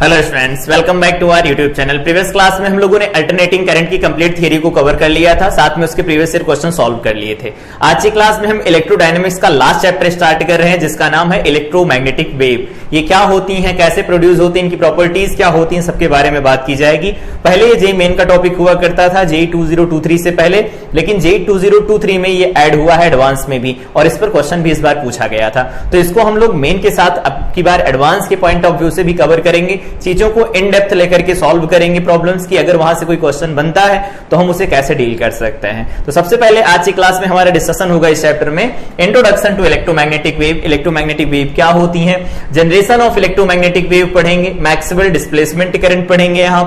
Hello students, welcome back to our YouTube channel. Previous class में हम लोगों ने अल्टरनेटिंग करंट की कंप्लीट थ्योरी को कवर कर लिया था, साथ में उसके प्रीवियस ईयर क्वेश्चन सॉल्व कर लिए थे। आज की क्लास में हम इलेक्ट्रोडायनेमिक्स का लास्ट चैप्टर स्टार्ट कर रहे हैं, जिसका नाम है इलेक्ट्रोमैग्नेटिक वेव। ये क्या होती हैं, कैसे प्रोड्यूस होती हैं, इनकी प्रॉपर्टीज क्या होती हैं, सबके बारे में बात की जाएगी। पहले ये जेई मेन का टॉपिक हुआ करता था जेई 2023 से पहले, लेकिन जेई 2023 में ये ऐड हुआ है एडवांस में भी, और इस पर क्वेश्चन भी इस बार पूछा गया था। तो इसको हम लोग मेन के साथ अब की बार एडवांस के पॉइंट ऑफ व्यू से भी कवर करेंगे, चीजों को इन डेप्थ लेकर के सॉल्व करेंगे प्रॉब्लम्स की। अगर वहां से कोई क्वेश्चन बनता है तो हम उसे कैसे डील कर सकते हैं। तो सबसे पहले आज की क्लास में हमारा डिस्कशन होगा इस चैप्टर में introduction to electromagnetic wave. Electromagnetic wave क्या होती है, जनरेशन ऑफ इलेक्ट्रोमैग्नेटिक वेव पढ़ेंगे, मैक्सवेल डिस्प्लेसमेंट करंट पढ़ेंगे, यहां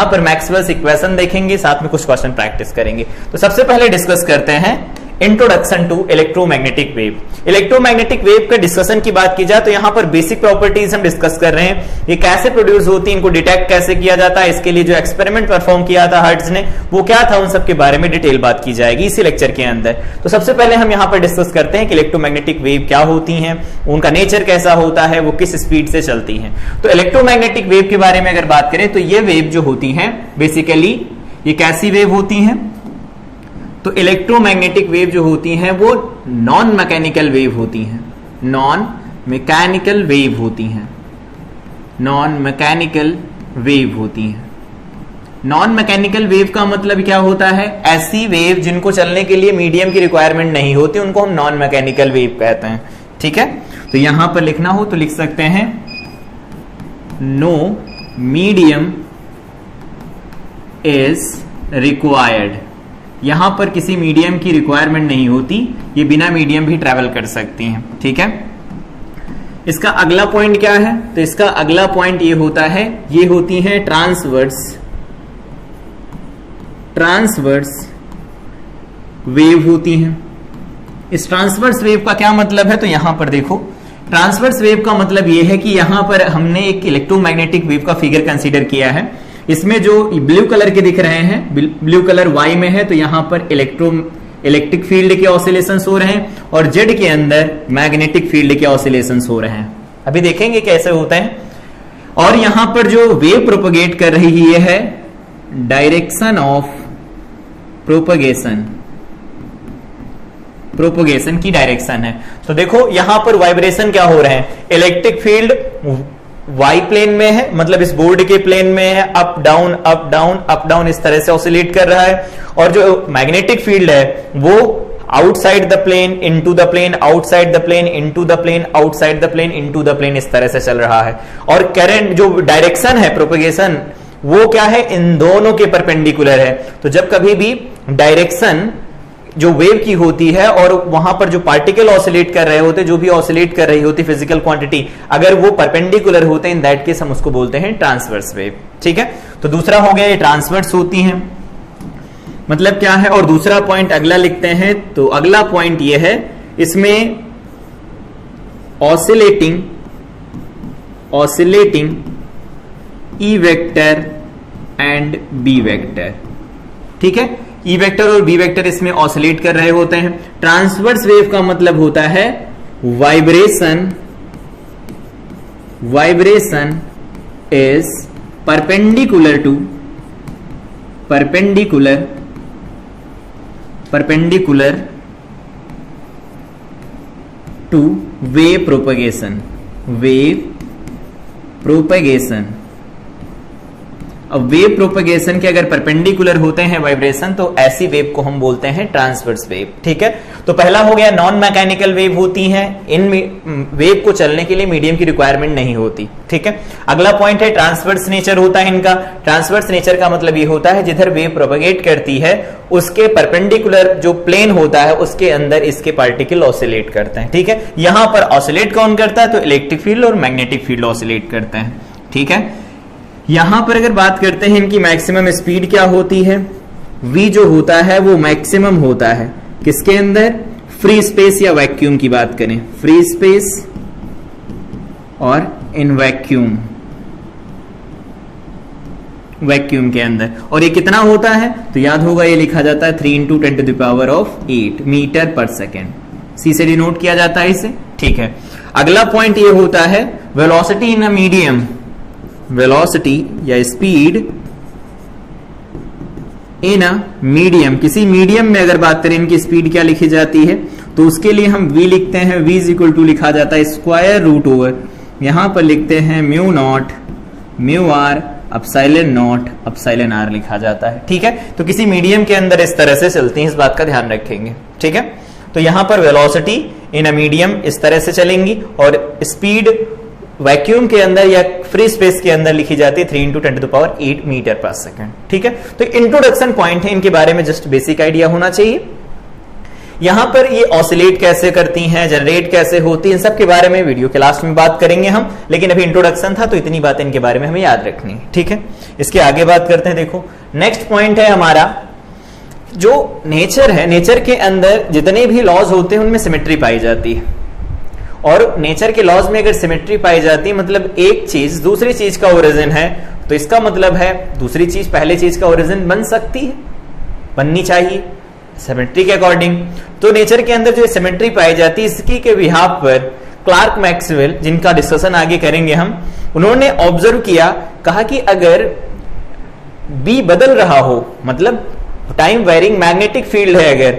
पर मैक्सवेल्स इक्वेशन देखेंगे, साथ में कुछ क्वेश्चन प्रैक्टिस करेंगे। तो सबसे पहले डिस्कस करते हैं introduction to electromagnetic wave. Electromagnetic wave का डिस्कशन की बात की जाए तो यहां पर बेसिक प्रॉपर्टीज हम डिस्कस कर रहे हैं। ये कैसे प्रोड्यूस होती है, इनको डिटेक्ट कैसे किया जाता है, इसके लिए जो एक्सपेरिमेंट परफॉर्म किया था हर्ट्ज ने वो क्या था, उन सब के बारे में डिटेल बात की जाएगी इसी लेक्चर के अंदर। तो सबसे पहले हम यहां पर डिस्कस करते हैं कि इलेक्ट्रोमैग्नेटिक वेव क्या होती है, उनका नेचर कैसा होता है, वो किस स्पीड से चलती है। तो इलेक्ट्रोमैग्नेटिक वेव के बारे में अगर बात करें तो ये वेव जो होती है बेसिकली ये कैसी वेव होती है, तो इलेक्ट्रोमैग्नेटिक वेव जो होती हैं वो नॉन मैकेनिकल वेव होती हैं, नॉन मैकेनिकल वेव होती हैं, नॉन मैकेनिकल वेव होती हैं। नॉन मैकेनिकल वेव का मतलब क्या होता है, ऐसी वेव जिनको चलने के लिए मीडियम की रिक्वायरमेंट नहीं होती, उनको हम नॉन मैकेनिकल वेव कहते हैं। ठीक है, तो यहां पर लिखना हो तो लिख सकते हैं नो मीडियम इज रिक्वायर्ड। यहां पर किसी मीडियम की रिक्वायरमेंट नहीं होती, ये बिना मीडियम भी ट्रेवल कर सकती हैं। ठीक है, इसका अगला पॉइंट क्या है, तो इसका अगला पॉइंट ये होता है, ये होती है ट्रांसवर्स वेव होती हैं। इस ट्रांसवर्स वेव का क्या मतलब है, तो यहां पर देखो ट्रांसवर्स वेव का मतलब ये है कि यहां पर हमने एक इलेक्ट्रोमैग्नेटिक वेव का फिगर कंसीडर किया है। इसमें जो ब्लू कलर के दिख रहे हैं, ब्लू कलर वाई में है, तो यहां पर इलेक्ट्रिक फील्ड के ऑसिलेशंस हो रहे हैं, और जेड के अंदर मैग्नेटिक फील्ड के ऑसिलेशंस हो रहे हैं। अभी देखेंगे कैसे होते हैं। और यहां पर जो वेव प्रोपगेट कर रही है डायरेक्शन ऑफ प्रोपगेशन की डायरेक्शन है। तो देखो यहां पर वाइब्रेशन क्या हो रहे हैं, इलेक्ट्रिक फील्ड वाई प्लेन में है, मतलब इस बोर्ड के प्लेन में है, up down up down up down इस तरह से ऑसिलेट कर रहा है। और जो मैग्नेटिक फील्ड है वो outside the plane into the plane, outside the plane into the plane, outside the plane into the plane, इस तरह से चल रहा है। और करंट जो डायरेक्शन है प्रोपगेशन वो क्या है, इन दोनों के परपेंडिकुलर है। तो जब कभी भी डायरेक्शन जो वेव की होती है और वहां पर जो पार्टिकल ऑसिलेट कर रहे होते, जो भी ऑसिलेट कर रही होती फिजिकल क्वांटिटी, अगर वो परपेंडिकुलर होते हैं, इन दैट केस हम उसको बोलते हैं ट्रांसवर्स वेव। ठीक है, तो दूसरा हो गया ये ट्रांसवर्स होती हैं, मतलब क्या है। और दूसरा पॉइंट अगला लिखते हैं, तो अगला पॉइंट ये है, इसमें oscillating E vector and B vector. ठीक है, ई वेक्टर और बी वेक्टर इसमें ऑसिलेट कर रहे होते हैं। ट्रांसवर्स वेव का मतलब होता है vibration is perpendicular to wave propagation. अब वेव प्रोपगेशन के अगर परपेंडिकुलर होते हैं वाइब्रेशन, तो ऐसी वेव को हम बोलते हैं ट्रांसवर्स वेव। ठीक है, तो पहला हो गया नॉन मैकेनिकल वेव होती हैं, इन वेव को चलने के लिए मीडियम की रिक्वायरमेंट नहीं होती। ठीक है, अगला पॉइंट है ट्रांसवर्स नेचर होता है इनका। ट्रांसवर्स नेचर का मतलब ये होता है जिधर वेव प्रोपगेट करती है उसके परपेंडिकुलर जो प्लेन होता है उसके अंदर इसके पार्टिकल ऑसिलेट करते हैं। ठीक है, यहां पर ऑसिलेट कौन करता है, तो इलेक्ट्रिक फील्ड और मैग्नेटिक फील्ड ऑसिलेट करते हैं। ठीक है, यहां पर अगर बात करते हैं इनकी मैक्सिमम स्पीड क्या होती है, v जो होता है वो मैक्सिमम होता है किसके अंदर, फ्री स्पेस या वैक्यूम की बात करें, फ्री स्पेस और इन वैक्यूम के अंदर। और ये कितना होता है, तो याद होगा ये लिखा जाता है 3 × 10⁸ मीटर पर सेकेंड, सी से डिनोट किया जाता है इसे। ठीक है, अगला पॉइंट ये होता है velocity in a medium velocity या स्पीड इन अ मीडियम, किसी मीडियम में अगर बात करें इनकी स्पीड क्या लिखी जाती है, तो उसके लिए हम v लिखते हैं, v इज इक्वल टू लिखा जाता है स्क्वायर रूट ओवर, यहां पर लिखते हैं mu naught mu R epsilon naught epsilon R लिखा जाता है। ठीक है, तो किसी मीडियम के अंदर इस तरह से चलती है, इस बात का ध्यान रखेंगे। ठीक है, तो यहां पर वेलोसिटी इन अ मीडियम इस तरह से चलेंगी और स्पीड वैक्यूम के अंदर या फ्री स्पेस के अंदर लिखी जाती है 3 × 10⁸ मीटर पर सेकंड। ठीक है, तो इंट्रोडक्शन पॉइंट है, इनके बारे में जस्ट बेसिक आइडिया होना चाहिए। यहां पर ये ऑसिलेट कैसे करती हैं, जनरेट कैसे होती है, इन सब के बारे में वीडियो के लास्ट में बात करेंगे हम, लेकिन अभी इंट्रोडक्शन था तो इतनी बातें इनके बारे में हमें याद रखनी है। ठीक है, इसके आगे बात करते हैं। देखो नेक्स्ट पॉइंट है हमारा जो नेचर है, नेचर के अंदर जितने भी लॉज होते हैं उनमें सिमेट्री पाई जाती है, और नेचर के लॉज में अगर सिमेट्री पाई जाती है मतलब एक चीज दूसरी चीज का ओरिजिन है, तो इसका मतलब है दूसरी चीज पहले चीज का ओरिजिन बन सकती है, बननी चाहिए सिमेट्री के अकॉर्डिंग। तो नेचर के अंदर जो सिमेट्री पाई जाती है इसकी के बिहाफ पर क्लार्क मैक्सवेल, जिनका डिस्कशन आगे करेंगे हम, उन्होंने ऑब्जर्व किया, कहा कि अगर बी बदल रहा हो, मतलब टाइम वेरिंग मैग्नेटिक फील्ड है अगर,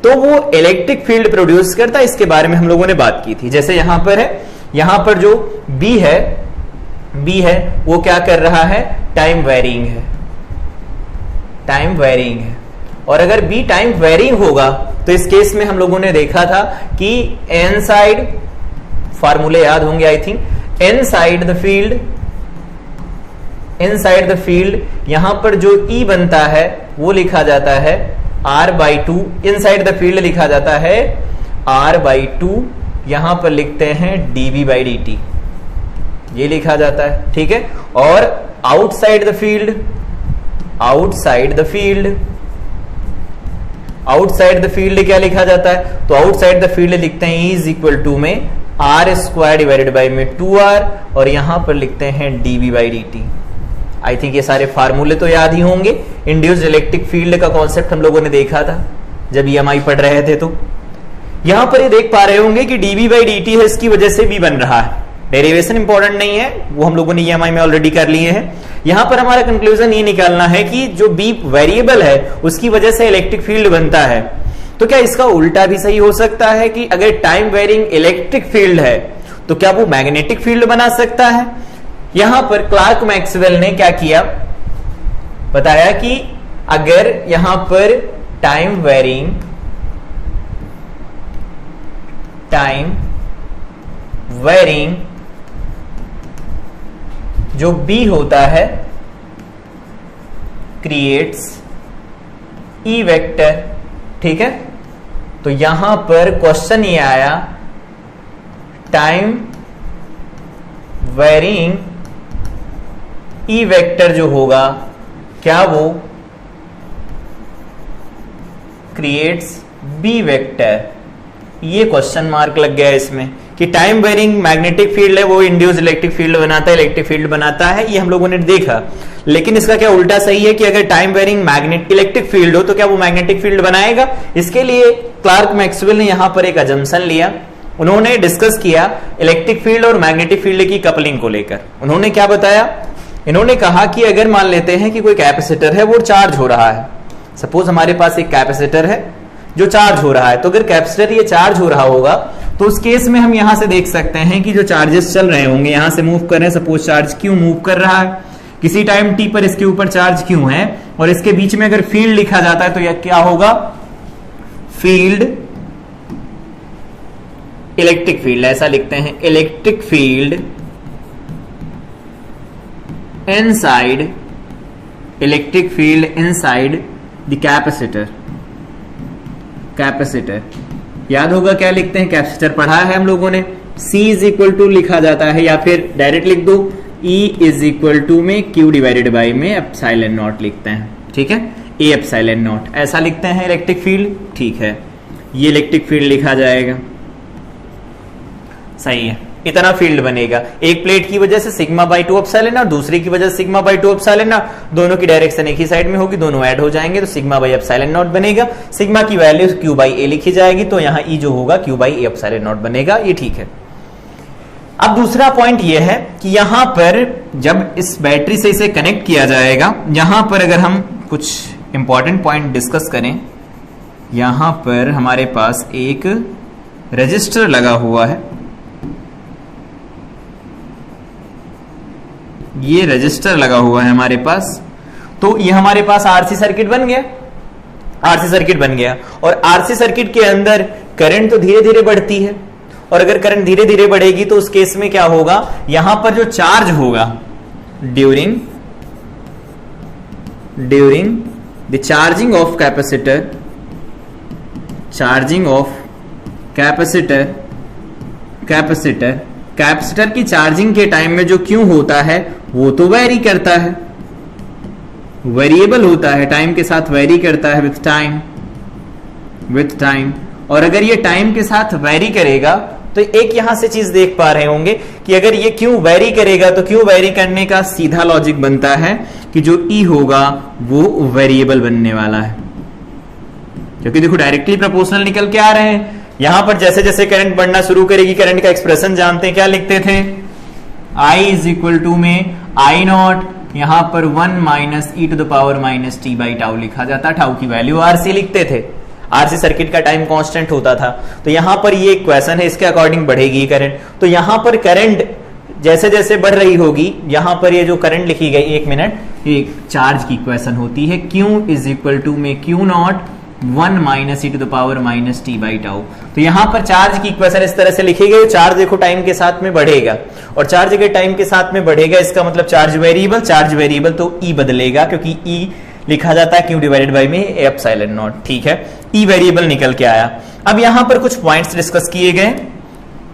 तो वो इलेक्ट्रिक फील्ड प्रोड्यूस करता है। इसके बारे में हम लोगों ने बात की थी। जैसे यहां पर है, यहां पर जो बी है वो क्या कर रहा है, टाइम वेरिंग है, टाइम वेरिंग है। और अगर बी टाइम वेरिंग होगा तो इस केस में हम लोगों ने देखा था कि एन साइड, फार्मूले याद होंगे I think, inside the field यहां पर जो ई बनता है वो लिखा जाता है r/2, इनसाइड द फील्ड लिखा जाता है r/2, यहां पर लिखते हैं dv/dt, ये लिखा जाता है। ठीक है, और आउटसाइड द फील्ड क्या लिखा जाता है, तो आउटसाइड द फील्ड लिखते हैं E इज इक्वल टू में r² डिवाइडेड बाई में 2r, और यहां पर लिखते हैं dv/dt। आई थिंक ये सारे फार्मूले तो याद ही होंगे। इंड्यूस्ड इलेक्ट्रिक फील्ड का कॉन्सेप्ट हम लोगों ने देखा था जब EMI पढ़ रहे थे। तो यहां पर ये देख पा रहे होंगे कि dv/dt है, इसकी वजह से भी बन रहा है। डेरिवेशन इंपॉर्टेंट नहीं है, वो हम लोगों ने EMI में ऑलरेडी कर लिए हैं। यहां पर हमारा कंक्लूजन ये निकालना है कि जो बी वेरिएबल है उसकी वजह से इलेक्ट्रिक फील्ड बनता है। तो क्या इसका उल्टा भी सही हो सकता है कि अगर टाइम वेरिंग इलेक्ट्रिक फील्ड है तो क्या वो मैग्नेटिक फील्ड बना सकता है? यहां पर क्लार्क मैक्सवेल ने क्या किया, बताया कि अगर यहां पर टाइम वेरिंग जो बी होता है क्रिएट्स ई वेक्टर। ठीक है, तो यहां पर क्वेश्चन ये आया, टाइम वेरिंग ई वेक्टर जो होगा क्या वो क्रिएट्स बी वेक्टर? ये क्वेश्चन मार्क लग गया इसमें कि टाइम वेरिंग मैग्नेटिक फील्ड है वो इंड्यूस्ड इलेक्ट्रिक फील्ड बनाता है, इलेक्ट्रिक फील्ड बनाता है, ये हम लोगों ने देखा। लेकिन इसका क्या उल्टा सही है कि अगर टाइम वेरिंग इलेक्ट्रिक फील्ड हो तो क्या वो मैग्नेटिक फील्ड बनाएगा? इसके लिए क्लार्क मैक्सवेल ने यहां पर एक अजम्पशन लिया, उन्होंने डिस्कस किया इलेक्ट्रिक फील्ड और मैग्नेटिक फील्ड की कपलिंग को लेकर। उन्होंने क्या बताया, इन्होंने कहा कि अगर मान लेते हैं कि कोई कैपेसिटर है वो चार्ज हो रहा है, सपोज हमारे पास एक कैपेसिटर है जो चार्ज हो रहा है, तो अगर कैपेसिटर ये चार्ज हो रहा होगा तो उस केस में हम यहां से देख सकते हैं कि जो चार्जेस चल रहे होंगे, यहां से मूव कर रहे हैं, सपोज चार्ज क्यू मूव कर रहा है, किसी टाइम टी पर इसके ऊपर चार्ज क्यू है, और इसके बीच में अगर फील्ड लिखा जाता है तो यह क्या होगा, फील्ड इलेक्ट्रिक फील्ड, ऐसा लिखते हैं, electric field inside the capacitor. याद होगा क्या लिखते हैं, कैपेसिटर पढ़ा है हम लोगों ने, C इज इक्वल टू लिखा जाता है, या फिर डायरेक्ट लिख दो E इज इक्वल टू में Q डिवाइडेड बाई में एप्सिलॉन नॉट लिखते हैं। ठीक है, A एप्सिलॉन नॉट ऐसा लिखते हैं इलेक्ट्रिक फील्ड। ठीक है, ये इलेक्ट्रिक फील्ड लिखा जाएगा, सही है, इतना फील्ड बनेगा। एक प्लेट की वजह से σ/2 एप्सिलॉन और दूसरी की वजह से σ/2 एप्सिलॉन, दोनों की डायरेक्शन एक ही साइड में होगी, दोनों ऐड हो जाएंगे तो σ/ε0 बनेगा। सिग्मा की वैल्यू Q/A लिखी जाएगी, तो यहां E जो होगा Q/A एप्सिलॉन नॉट बनेगा। ये ठीक है। अब दूसरा पॉइंट यह है कि यहां पर जब इस बैटरी से इसे कनेक्ट किया जाएगा, यहां पर अगर हम कुछ इंपॉर्टेंट पॉइंट डिस्कस करें, यहां पर हमारे पास एक रजिस्टर लगा हुआ है, ये रजिस्टर लगा हुआ है हमारे पास, तो ये हमारे पास आरसी सर्किट बन गया, आरसी सर्किट बन गया। और आरसी सर्किट के अंदर करंट तो धीरे धीरे बढ़ती है, और अगर करंट धीरे धीरे बढ़ेगी तो उस केस में क्या होगा, यहां पर जो चार्ज होगा during the charging of capacitor, capacitor की चार्जिंग के टाइम में जो क्यू होता है वो तो वेरी करता है, वेरिएबल होता है, टाइम के साथ वेरी करता है विथ टाइम। और अगर ये टाइम के साथ वेरी करेगा तो एक यहां से चीज देख पा रहे होंगे कि अगर ये क्यू वेरी करेगा तो क्यू वेरी करने का सीधा लॉजिक बनता है कि जो ई होगा वो वेरिएबल बनने वाला है, क्योंकि देखो डायरेक्टली प्रोपोर्शनल निकल के आ रहे हैं। यहां पर जैसे जैसे करंट बढ़ना शुरू करेगी, करंट का एक्सप्रेशन जानते हैं, क्या लिखते थे, I इज इक्वल टू में आई नॉट, यहां पर 1 minus e to the power minus t by tau लिखा जाता, टाउ की वैल्यू आरसी लिखते थे, आरसी सर्किट का टाइम कांस्टेंट होता था। तो यहां पर ये इक्वेशन है, इसके अकॉर्डिंग बढ़ेगी करंट। तो यहां पर करंट जैसे जैसे बढ़ रही होगी, यहां पर ये जो करंट लिखी गई 1 मिनट, ये चार्ज की इक्वेशन होती है, Q इज इक्वल टू में Q naught 1 minus e to the power minus t by tau. तो यहां पर चार्ज की इक्वेशन इस तरह से लिखी गई, चार्ज देखो टाइम के साथ में बढ़ेगा, और चार्ज अगर टाइम के साथ में बढ़ेगा इसका मतलब चार्ज वेरिएबल तो ई बदलेगा, क्योंकि ई लिखा जाता है Q डिवाइडेड बाई में एप्सिलॉन नॉट, ठीक है, ई वेरिएबल निकल के आया। अब यहां पर कुछ पॉइंट्स डिस्कस किए गए।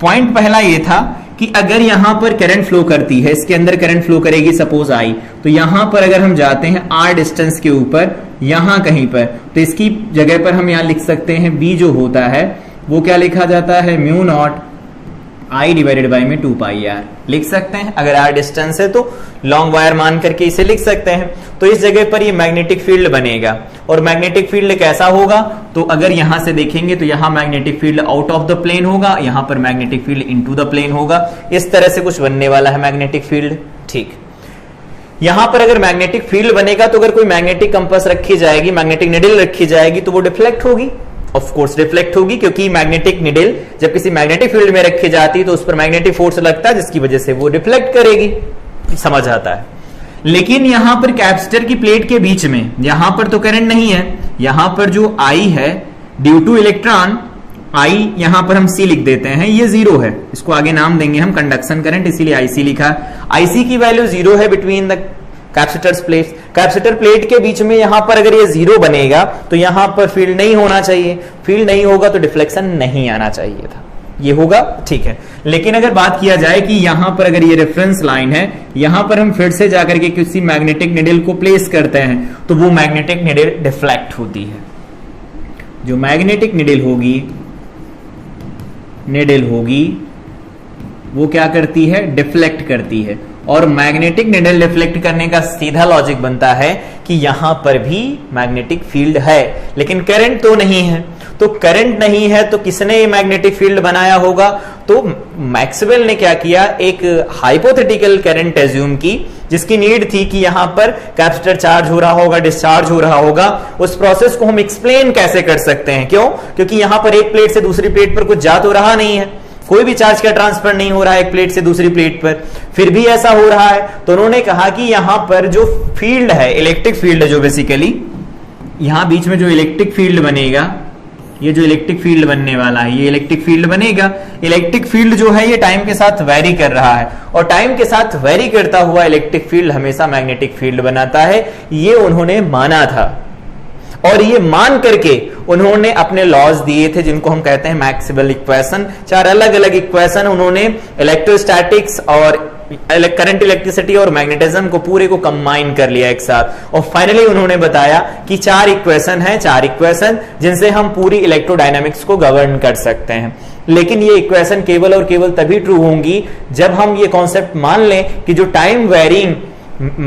पॉइंट पहला ये था कि अगर यहां पर करंट फ्लो करती है, इसके अंदर करंट फ्लो करेगी सपोज आई, तो यहां पर अगर हम जाते हैं आर डिस्टेंस के ऊपर, यहां कहीं पर, तो इसकी जगह पर हम यहां लिख सकते हैं बी जो होता है वो क्या लिखा जाता है, mu naught I divided by में 2 पाई आर लिख सकते हैं। अगर आर डिस्टेंस है तो लॉन्ग वायर मान करके इसे लिख सकते हैं। तो इस जगह पर ये मैग्नेटिक फील्ड बनेगा, और मैग्नेटिक फील्ड कैसा होगा, तो अगर यहां से देखेंगे तो यहां magnetic field out of the plane होगा, यहां पर magnetic field into the plane होगा, इस तरह से कुछ बनने वाला है मैग्नेटिक फील्ड, ठीक। यहां पर अगर मैग्नेटिक फील्ड बनेगा तो अगर कोई मैग्नेटिक कंपास रखी जाएगी, मैग्नेटिक निडल रखी जाएगी, तो वो डिफ्लेक्ट होगी, ऑफ कोर्स डिफ्लेक्ट होगी, क्योंकि मैग्नेटिक निडल जब किसी मैग्नेटिक फील्ड में रखी जाती है तो उस पर मैग्नेटिक फोर्स लगता है, जिसकी वजह से वो डिफ्लेक्ट करेगी, समझ आता है। लेकिन यहां पर कैपेसिटर की प्लेट के बीच में, यहां पर तो करंट नहीं है, यहां पर जो आई है ड्यू टू इलेक्ट्रॉन, आई यहां पर हम सी लिख देते हैं, ये 0 है, इसको आगे नाम देंगे हम कंडक्शन करंट, इसीलिए आईसी लिखा। आईसी की वैल्यू 0 है between the capacitor plate, capacitor plate के बीच में यहां पर अगर ये 0 बनेगा तो यहां पर फील्ड नहीं होना चाहिए, फील्ड नहीं होगा तो डिफ्लेक्शन नहीं आना चाहिए था, ये होगा, ठीक है। लेकिन अगर बात किया जाए कि यहां पर अगर ये रेफरेंस लाइन है, यहां पर हम फिर से जाकर के किसी मैग्नेटिक निडल को प्लेस करते हैं तो वो मैग्नेटिक निडल डिफ्लेक्ट होती है, जो मैग्नेटिक निडल होगी वो क्या करती है, डिफ्लेक्ट करती है। और मैग्नेटिक निडल डिफ्लेक्ट करने का सीधा लॉजिक बनता है कि यहां पर भी मैग्नेटिक फील्ड है, लेकिन करंट तो नहीं है। तो करंट नहीं है तो किसने ये मैग्नेटिक फील्ड बनाया होगा, तो मैक्सवेल ने क्या किया, एक हाइपोथेटिकल करंट एज्यूम की, जिसकी नीड थी कि यहां पर कैपेसिटर चार्ज हो रहा होगा, डिस्चार्ज हो रहा होगा, उस प्रोसेस को हम एक्सप्लेन कैसे कर सकते हैं, क्यों, क्योंकि यहां पर एक प्लेट से दूसरी प्लेट पर कुछ जा तो रहा नहीं है, कोई भी चार्ज का ट्रांसफर नहीं हो रहा है एक प्लेट से दूसरी प्लेट पर, फिर भी ऐसा हो रहा है। तो उन्होंने कहा कि यहां पर जो फील्ड है, इलेक्ट्रिक फील्ड है, जो बेसिकली यहां बीच में जो इलेक्ट्रिक फील्ड बनेगा, ये जो इलेक्ट्रिक फील्ड बनने वाला है, ये इलेक्ट्रिक फील्ड बनेगा। इलेक्ट्रिक फील्ड जो है ये टाइम के साथ वेरी कर रहा है, और टाइम के साथ वेरी करता हुआ इलेक्ट्रिक फील्ड हमेशा मैग्नेटिक फील्ड बनाता है, ये उन्होंने माना था। और ये मान करके उन्होंने अपने लॉज दिए थे, जिनको हम कहते हैं मैक्सवेल इक्वेशन। 4 अलग अलग इक्वेशन उन्होंने इलेक्ट्रोस्टैटिक्स और करंट, इलेक्ट्रिसिटी और मैग्नेटिज्म को पूरे को कंबाइन कर लिया एक साथ, और फाइनली उन्होंने बताया कि 4 इक्वेशन है, 4 इक्वेशन जिनसे हम पूरी इलेक्ट्रोडायनामिक्स को गवर्न कर सकते हैं। लेकिन ये इक्वेशन केवल और केवल तभी ट्रू होंगी जब हम ये कॉन्सेप्ट मान लें कि जो टाइम वेरिंग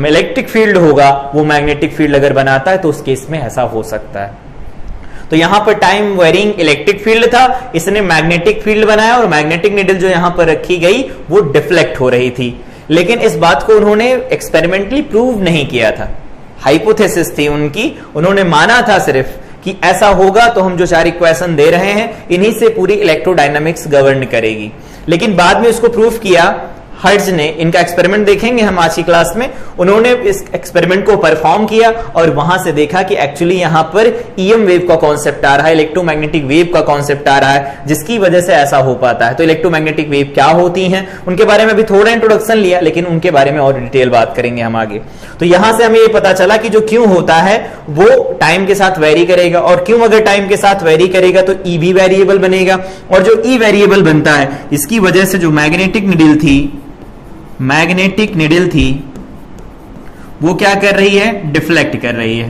इलेक्ट्रिक फील्ड होगा वो मैग्नेटिक फील्ड अगर बनाता है, तो उस केस में ऐसा हो सकता है। तो यहां पर टाइम वेरिंग इलेक्ट्रिक फील्ड था, इसने मैग्नेटिक फील्ड बनाया और मैग्नेटिक नीडल जो यहां पर रखी गई वो डिफ्लेक्ट हो रही थी। लेकिन इस बात को उन्होंने एक्सपेरिमेंटली प्रूव नहीं किया था, हाइपोथेसिस थी उनकी, उन्होंने माना था सिर्फ कि ऐसा होगा तो हम जो 4 इक्वेशन दे रहे हैं इन्हीं से पूरी इलेक्ट्रोडायनामिक्स गवर्न करेगी। लेकिन बाद में इसको प्रूफ किया हर्ट्ज ने, इनका एक्सपेरिमेंट देखेंगे हम आज की क्लास में। उन्होंने इस एक्सपेरिमेंट को परफॉर्म किया और वहां से देखा कि एक्चुअली यहां पर ईएम वेव का कॉन्सेप्ट आ रहा है, इलेक्ट्रोमैग्नेटिक वेव का कॉन्सेप्ट आ रहा है, जिसकी वजह से ऐसा हो पाता है। तो इलेक्ट्रोमैग्नेटिक वेव क्या होती हैं, उनके बारे में भी थोड़ा इंट्रोडक्शन लिया, लेकिन उनके बारे में और डिटेल बात करेंगे हम आगे। तो यहां से हमें ये पता चला कि जो क्यों होता है वो टाइम के साथ वेरी करेगा, और क्यों अगर टाइम के साथ वेरी करेगा तो ई भी वेरिएबल बनेगा, और जो ई वेरिएबल बनता है इसकी वजह से जो मैग्नेटिक निडल थी वो क्या कर रही है, डिफ्लेक्ट कर रही है।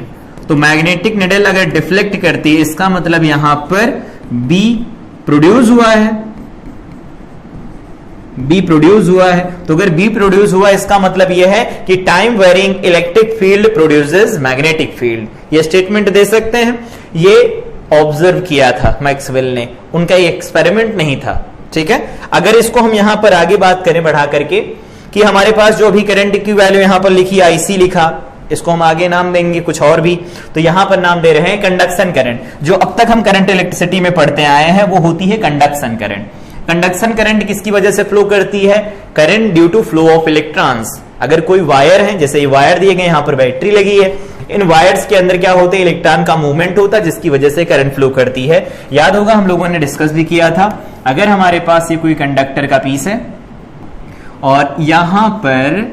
तो मैग्नेटिक निडल अगर डिफ्लेक्ट करती है इसका मतलब यहां पर बी प्रोड्यूस हुआ है, बी प्रोड्यूस हुआ है। तो अगर बी प्रोड्यूस हुआ इसका मतलब यह है कि time varying electric field produces magnetic field. ये स्टेटमेंट दे सकते हैं, ये ऑब्जर्व किया था मैक्सवेल ने, उनका ये एक्सपेरिमेंट नहीं था। ठीक है, अगर इसको हम यहां पर आगे बात करें बढ़ा करके कि हमारे पास जो अभी करंट की वैल्यू यहां पर लिखी आईसी लिखा, इसको हम आगे नाम देंगे कुछ और भी, तो यहां पर नाम दे रहे हैं कंडक्शन करंट। जो अब तक हम करंट इलेक्ट्रिसिटी में पढ़ते आए हैं वो होती है कंडक्शन करंट। कंडक्शन करंट किसकी वजह से फ्लो करती है, current due to flow of electrons. अगर कोई वायर है, जैसे ये वायर दिए गए, यहां पर बैटरी लगी है, इन वायर्स के अंदर क्या होते हैं, इलेक्ट्रॉन का मूवमेंट होता है जिसकी वजह से करंट फ्लो करती है। याद होगा हम लोगों ने डिस्कस भी किया था, अगर हमारे पास ये कोई कंडक्टर का पीस है और यहां पर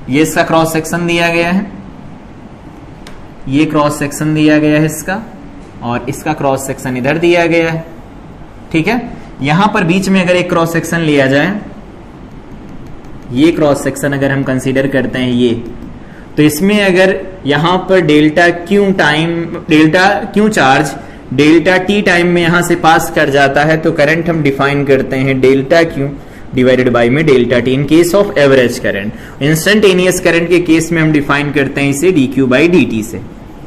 ये इसका क्रॉस सेक्शन दिया गया है, ये क्रॉस सेक्शन दिया गया है इसका, और इसका क्रॉस सेक्शन इधर दिया गया है। ठीक है, यहां पर बीच में अगर एक क्रॉस सेक्शन लिया जाए, ये क्रॉस सेक्शन अगर हम कंसीडर करते हैं ये, तो इसमें अगर यहां पर delta Q charge delta T time में यहां से पास कर जाता है तो करंट हम डिफाइन करते हैं डेल्टा क्यू डिवाइडेड बाय में delta T in case of average current. Instantaneous current के केस में हम डिफाइन करते हैं इसे dq बाई dt से।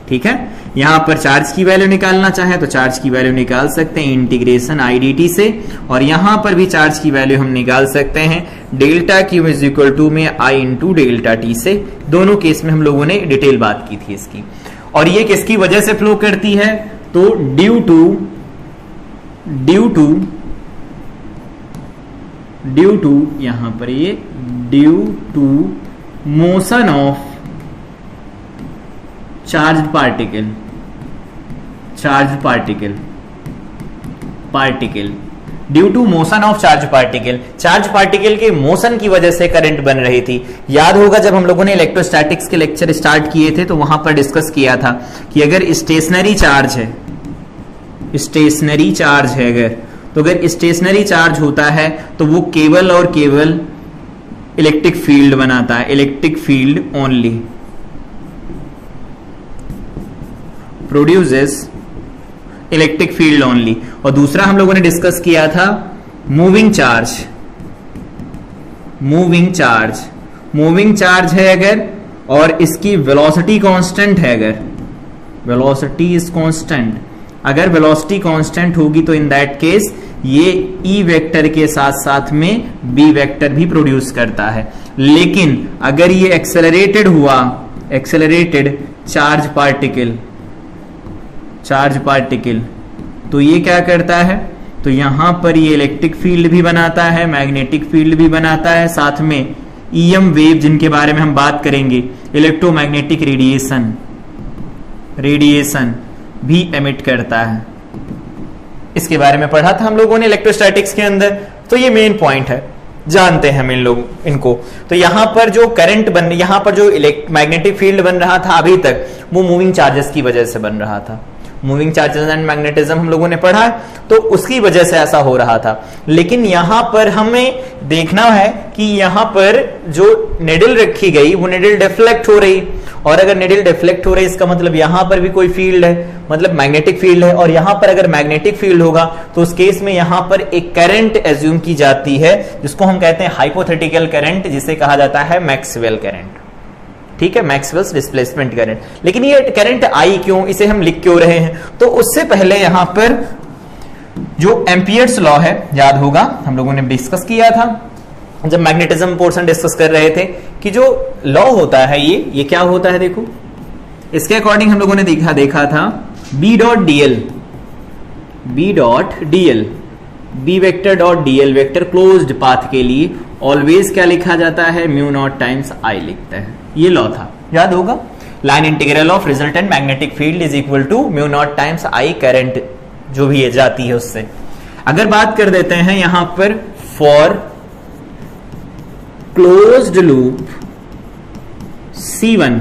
ठीक है, यहां पर चार्ज की वैल्यू निकालना चाहे तो चार्ज की वैल्यू निकाल सकते हैं इंटीग्रेशन i dt से, और यहां पर भी चार्ज की वैल्यू हम निकाल सकते हैं delta q is equal to में i इंटू डेल्टा टी से। दोनों केस में हम लोगों ने डिटेल बात की थी इसकी। और ये किसकी वजह से फ्लो करती है, तो ड्यू टू यहां पर ये due to motion of charge particle due to motion of charge particle के मोशन की वजह से करंट बन रही थी। याद होगा जब हम लोगों ने इलेक्ट्रोस्टैटिक्स के लेक्चर स्टार्ट किए थे तो वहां पर डिस्कस किया था कि अगर स्टेशनरी चार्ज है अगर, तो अगर स्टेशनरी चार्ज होता है तो वो केवल और केवल इलेक्ट्रिक फील्ड बनाता है, electric field only produces electric field only. और दूसरा हम लोगों ने डिस्कस किया था मूविंग चार्ज है अगर, और इसकी वेलोसिटी कांस्टेंट है अगर, वेलोसिटी इज कांस्टेंट, अगर वेलोसिटी कांस्टेंट होगी तो इन दैट केस ये ई वेक्टर के साथ साथ में बी वेक्टर भी प्रोड्यूस करता है। लेकिन अगर ये एक्सेलरेटेड चार्ज पार्टिकल तो ये क्या करता है, तो यहां पर ये इलेक्ट्रिक फील्ड भी बनाता है, मैग्नेटिक फील्ड भी बनाता है, साथ में ईएम वेव जिनके बारे में हम बात करेंगे, इलेक्ट्रोमैग्नेटिक रेडिएशन भी एमिट करता है। इसके बारे में पढ़ा था हम लोगों ने इलेक्ट्रोस्टैटिक्स के अंदर। तो ये मेन पॉइंट है, जानते हैं हम इनको। तो यहां पर जो करंट यहां पर जो मैग्नेटिक फील्ड बन रहा था अभी तक, वो मूविंग चार्जेस की वजह से बन रहा था। मूविंग चार्जेस एंड मैग्नेटिज्म हम लोगों ने पढ़ा, तो उसकी वजह से ऐसा हो रहा था। लेकिन यहां पर हमें देखना है कि यहां पर जो निडल रखी गई वो निडल डिफ्लेक्ट हो रही, और अगर निडल डिफ्लेक्ट हो रही इसका मतलब यहां पर भी कोई फील्ड है, मतलब मैग्नेटिक फील्ड है, और यहां पर अगर मैग्नेटिक फील्ड होगा तो उस केस में यहां पर एक करंट एज्यूम की जाती है जिसको हम कहते हैं हाइपोथेटिकल करंट, जिसे कहा जाता है मैक्सवेल करंट। ठीक है, मैक्सवेल्स डिस्प्लेसमेंट करंट। लेकिन ये करंट आई क्यों, इसे हम लिख क्यों रहे हैं? तो उससे पहले यहां पर जो एम्पियर्स लॉ है, याद होगा हम लोगों ने डिस्कस किया था जब मैग्नेटिज्म पोर्शन डिस्कस कर रहे थे, कि जो लॉ होता है ये क्या होता है, देखो इसके अकॉर्डिंग हम लोगों ने देखा था B dot dl, B vector dot dl vector closed path के लिए ऑलवेज क्या लिखा जाता है, म्यू नॉट टाइम्स आई लिखते हैं। ये लॉ था, याद होगा। Line integral of resultant magnetic field is equal to mu naught times I current जो भी है जाती है उससे। अगर बात कर देते हैं यहां पर for closed loop C1,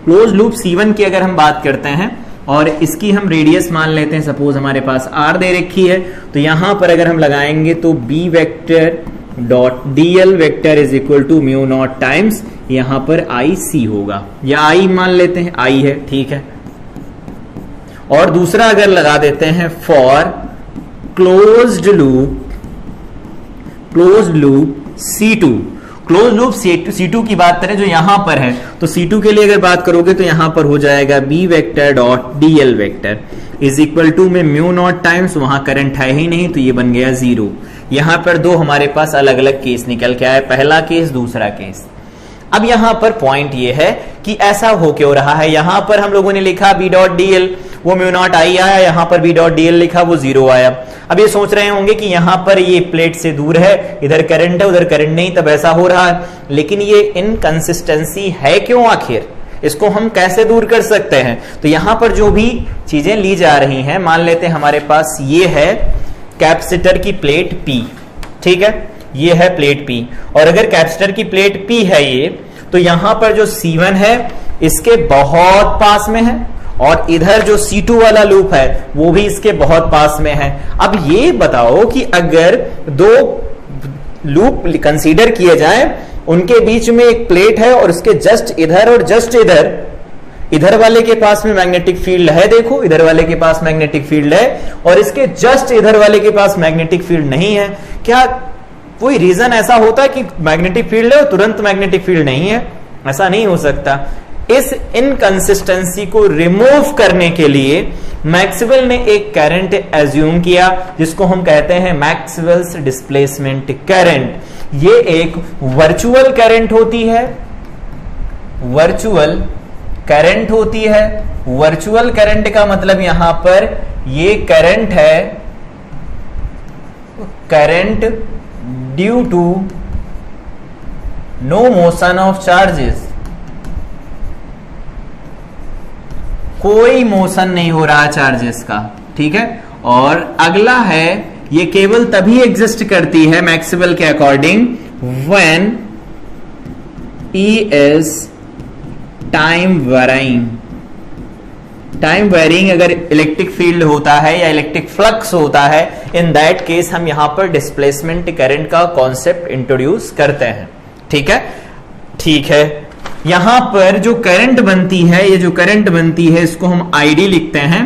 closed loop C1 की अगर हम बात करते हैं और इसकी हम रेडियस मान लेते हैं, सपोज हमारे पास R दे रखी है, तो यहां पर अगर हम लगाएंगे तो B vector dot DL vector is equal to mu naught times यहां पर IC होगा, या I मान लेते हैं, I है, ठीक है। और दूसरा अगर लगा देते हैं for closed loop C2, close loop C2 की बात करें जो यहां पर है, तो C2 के लिए अगर बात करोगे तो यहां पर हो जाएगा B vector dot DL vector is equal to में म्यू नॉट टाइम्स, वहां करंट है ही नहीं तो ये बन गया 0। यहां पर दो हमारे पास अलग अलग केस निकल के आए, पहला केस दूसरा केस। अब यहां पर पॉइंट ये है कि ऐसा हो क्यों रहा है, यहां पर हम लोगों ने लिखा B डॉट DL, वो म्यू नॉट आई आया, यहां पर B डॉट DL लिखा, वो 0 आया। अब ये सोच रहे होंगे कि यहां पर ये प्लेट से दूर है, इधर करंट है उधर करंट नहीं, तब ऐसा हो रहा है। लेकिन ये इनकंसिस्टेंसी है क्यों आखिर, इसको हम कैसे दूर कर सकते हैं? तो यहां पर जो भी चीजें ली जा रही हैं, मान लेते हैं हमारे पास ये है कैपेसिटर की प्लेट P, ठीक है, ये है प्लेट P, और अगर कैपेसिटर की प्लेट P है ये, तो यहां पर जो C1 है इसके बहुत पास में है, और इधर जो C2 वाला लूप है वो भी इसके बहुत पास में है। अब ये बताओ कि अगर दो लूप कंसीडर किए जाएं, उनके बीच में एक प्लेट है और उसके जस्ट इधर और जस्ट इधर वाले के पास में मैग्नेटिक फील्ड है, देखो इधर वाले के पास मैग्नेटिक फील्ड है, और इसके जस्ट इधर वाले के पास मैग्नेटिक फील्ड नहीं है। क्या कोई रीजन ऐसा होता है कि मैग्नेटिक फील्ड है और तुरंत मैग्नेटिक फील्ड नहीं है? ऐसा नहीं हो सकता। इस इनकंसिस्टेंसी को रिमूव करने के लिए मैक्सवेल ने एक करंट एज्यूम किया जिसको हम कहते हैं मैक्सवेल्स डिस्प्लेसमेंट करंट। ये एक वर्चुअल करंट होती है, वर्चुअल करंट होती है। वर्चुअल करंट का मतलब यहां पर ये करंट है, current due to no motion of charges, कोई मोशन नहीं हो रहा चार्जेस का, ठीक है। और अगला है ये केवल तभी एग्जिस्ट करती है मैक्सवेल के according when E is time varying. Time varying अगर इलेक्ट्रिक फील्ड होता है या इलेक्ट्रिक फ्लक्स होता है, इन दैट केस हम यहां पर डिस्प्लेसमेंट करंट का कॉन्सेप्ट इंट्रोड्यूस करते हैं, ठीक है। ठीक है, यहां पर जो करंट बनती है, ये जो करंट बनती है इसको हम ID लिखते हैं,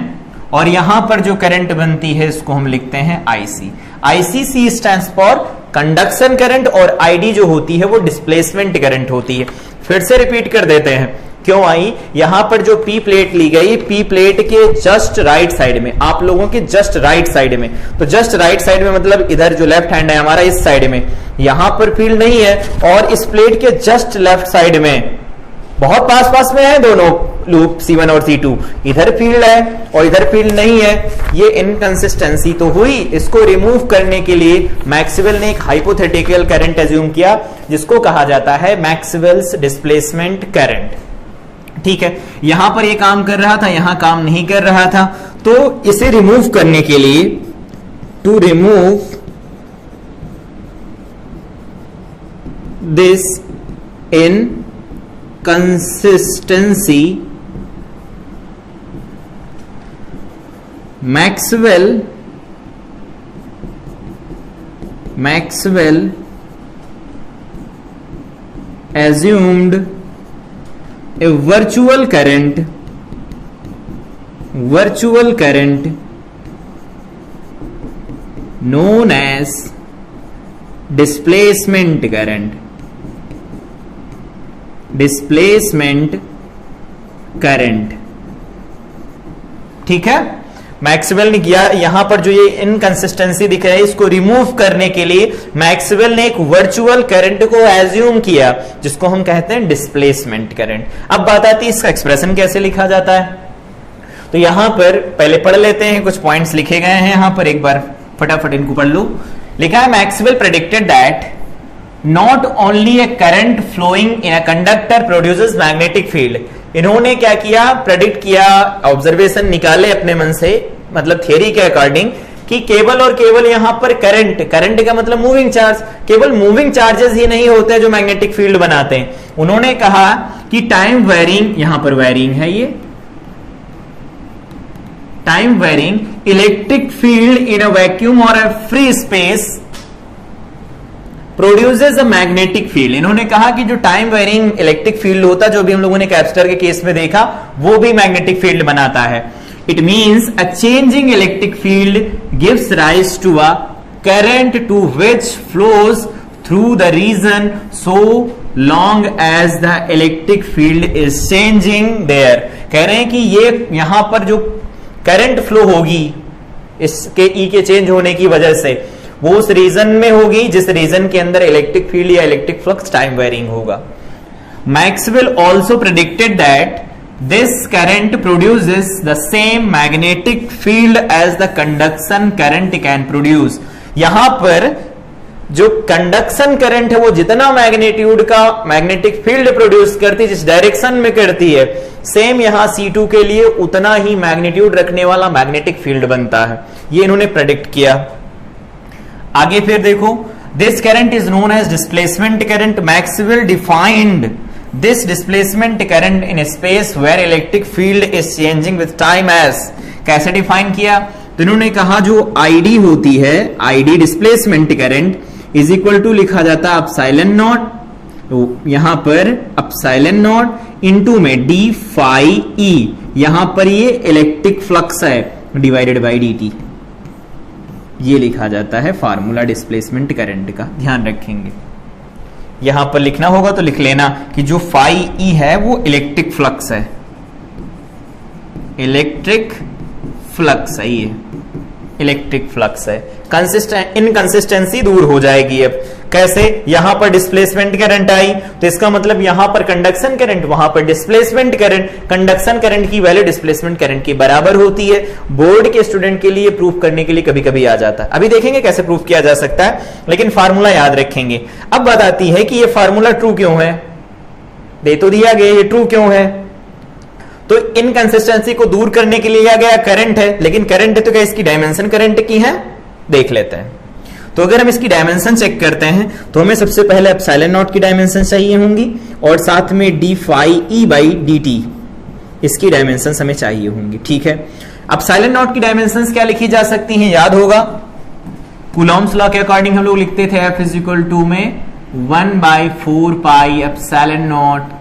और यहां पर जो करंट बनती है इसको हम लिखते हैं IC। ICC stands for conduction current, और ID जो होती है वो डिस्प्लेसमेंट करंट होती है। फिर से रिपीट कर देते हैं क्यों आई। यहां पर जो P प्लेट ली गई, P प्लेट के जस्ट राइट साइड में, आप लोगों के जस्ट राइट साइड में, तो जस्ट राइट साइड में मतलब इधर जो लेफ्ट हैंड है हमारा इस साइड में, यहां पर फील्ड नहीं है, और इस प्लेट के जस्ट लेफ्ट साइड में बहुत पास पास में है दोनों लूप C1 और C2, इधर फील्ड है और इधर फील्ड नहीं है। ये इनकंसिस्टेंसी तो हुई, इसको रिमूव करने के लिए मैक्सवेल ने एक हाइपोथेटिकल करंट एज्यूम किया जिसको कहा जाता है मैक्सवेल्स डिस्प्लेसमेंट करंट, ठीक है। यहां पर ये काम कर रहा था, यहां काम नहीं कर रहा था, तो इसे रिमूव करने के लिए, to remove this in consistency, Maxwell assumed a virtual current known as displacement current, displacement current. ठीक है, मैक्सवेल ने किया यहां पर जो ये इनकंसिस्टेंसी दिख रहा है इसको रिमूव करने के लिए मैक्सवेल ने एक वर्चुअल करंट को एज्यूम किया जिसको हम कहते हैं डिस्प्लेसमेंट करंट। अब बात आती है इसका एक्सप्रेशन कैसे लिखा जाता है। तो यहां पर पहले पढ़ लेते हैं, कुछ पॉइंट्स लिखे गए हैं यहां पर, एक बार फटाफट इनको पढ़ लो। लिखा है Maxwell predicted that not only a current flowing in a conductor produces magnetic field. इन्होंने क्या किया, प्रेडिक्ट किया, ऑब्जर्वेशन निकाले अपने मन से, मतलब थियरी के अकॉर्डिंग, कि केवल और केवल यहां पर करंट का मतलब मूविंग चार्ज, केवल मूविंग चार्जेस ही नहीं होते हैं जो मैग्नेटिक फील्ड बनाते हैं। उन्होंने कहा कि टाइम वेरिंग, यहां पर वेरिंग है ये, time varying electric field in a vacuum और a free space produces a magnetic field. इन्होंने कहा कि जो टाइम वेरिंग इलेक्ट्रिक फील्ड होता है, जो भी हम लोगों ने कैपेसिटर के केस में देखा, वो भी मैग्नेटिक फील्ड बनाता है। It means a changing electric field gives rise to a current too which flows through the region so long as the electric field is changing there. कह रहे हैं कि ये यहां पर जो करंट फ्लो होगी इसके ई के चेंज होने की वजह से, वो उस रीजन में होगी जिस रीजन के अंदर इलेक्ट्रिक फील्ड या इलेक्ट्रिक फ्लक्स टाइम वेरिंग होगा। Maxwell also predicted that this current produces the same magnetic field as the conduction current can produce. यहां पर जो कंडक्शन करंट है वो जितना मैग्नीट्यूड का मैग्नेटिक फील्ड प्रोड्यूस करती है, जिस डायरेक्शन में करती है, सेम यहां C2 के लिए उतना ही मैग्नीट्यूड रखने वाला मैग्नेटिक फील्ड बनता है। ये इन्होंने प्रेडिक्ट किया। आगे फिर देखो, this current is known as displacement current. Maxwell defined this displacement current in space where electric field is changing with time as. कैसे डिफाइन किया, तो इन्होंने कहा जो आईडी होती है, ID displacement current is equal to लिखा जाता है एप्सिलॉन नॉट, तो यहां पर एप्सिलॉन नॉट इनटू में डी फाई ई, यहां पर ये इलेक्ट्रिक फ्लक्स है, डिवाइडेड बाई dt। ये लिखा जाता है फार्मूला डिस्प्लेसमेंट करंट का, ध्यान रखेंगे। यहां पर लिखना होगा तो लिख लेना कि जो फाई ई है वो इलेक्ट्रिक फ्लक्स है, इलेक्ट्रिक फ्लक्स है, ये इलेक्ट्रिक फ्लक्स है। इनकंसिस्टेंसी दूर हो जाएगी। अब कैसे, यहां पर डिस्प्लेसमेंट करंट आई तो इसका मतलब यहां पर कंडक्शन करंट, वहां पर डिस्प्लेसमेंट करंट। कंडक्शन करंट की वैल्यू डिस्प्लेसमेंट करंट के बराबर होती है। बोर्ड के स्टूडेंट के लिए प्रूफ करने के लिए कभी कभी आ जाता है, अभी देखेंगे कैसे प्रूफ किया जा सकता है, लेकिन फार्मूला याद रखेंगे। अब बात आती है कि ये फार्मूला ट्रू क्यों है, दे तो दिया गया, ये ट्रू क्यों है। तो इनकंसिस्टेंसी को दूर करने के लिए लिया गया करंट है, लेकिन करंट है तो क्या इसकी डायमेंशन करंट की है, देख लेते हैं। तो अगर हम इसकी डायमेंशन चेक करते हैं तो हमें सबसे पहले एप्सिलॉन नॉट की डायमेंशन चाहिए होंगी और साथ में d phi E by d t, इसकी डायमेंशन हमें चाहिए होंगी। ठीक है, एप्सिलॉन नॉट की डायमेंशन क्या लिखी जा सकती हैं, याद होगा कूलॉम्स लॉ के अकॉर्डिंग हम लोग लिखते थे F इज इक्वल टू में 1/4 पाई एप्सिलॉन नॉट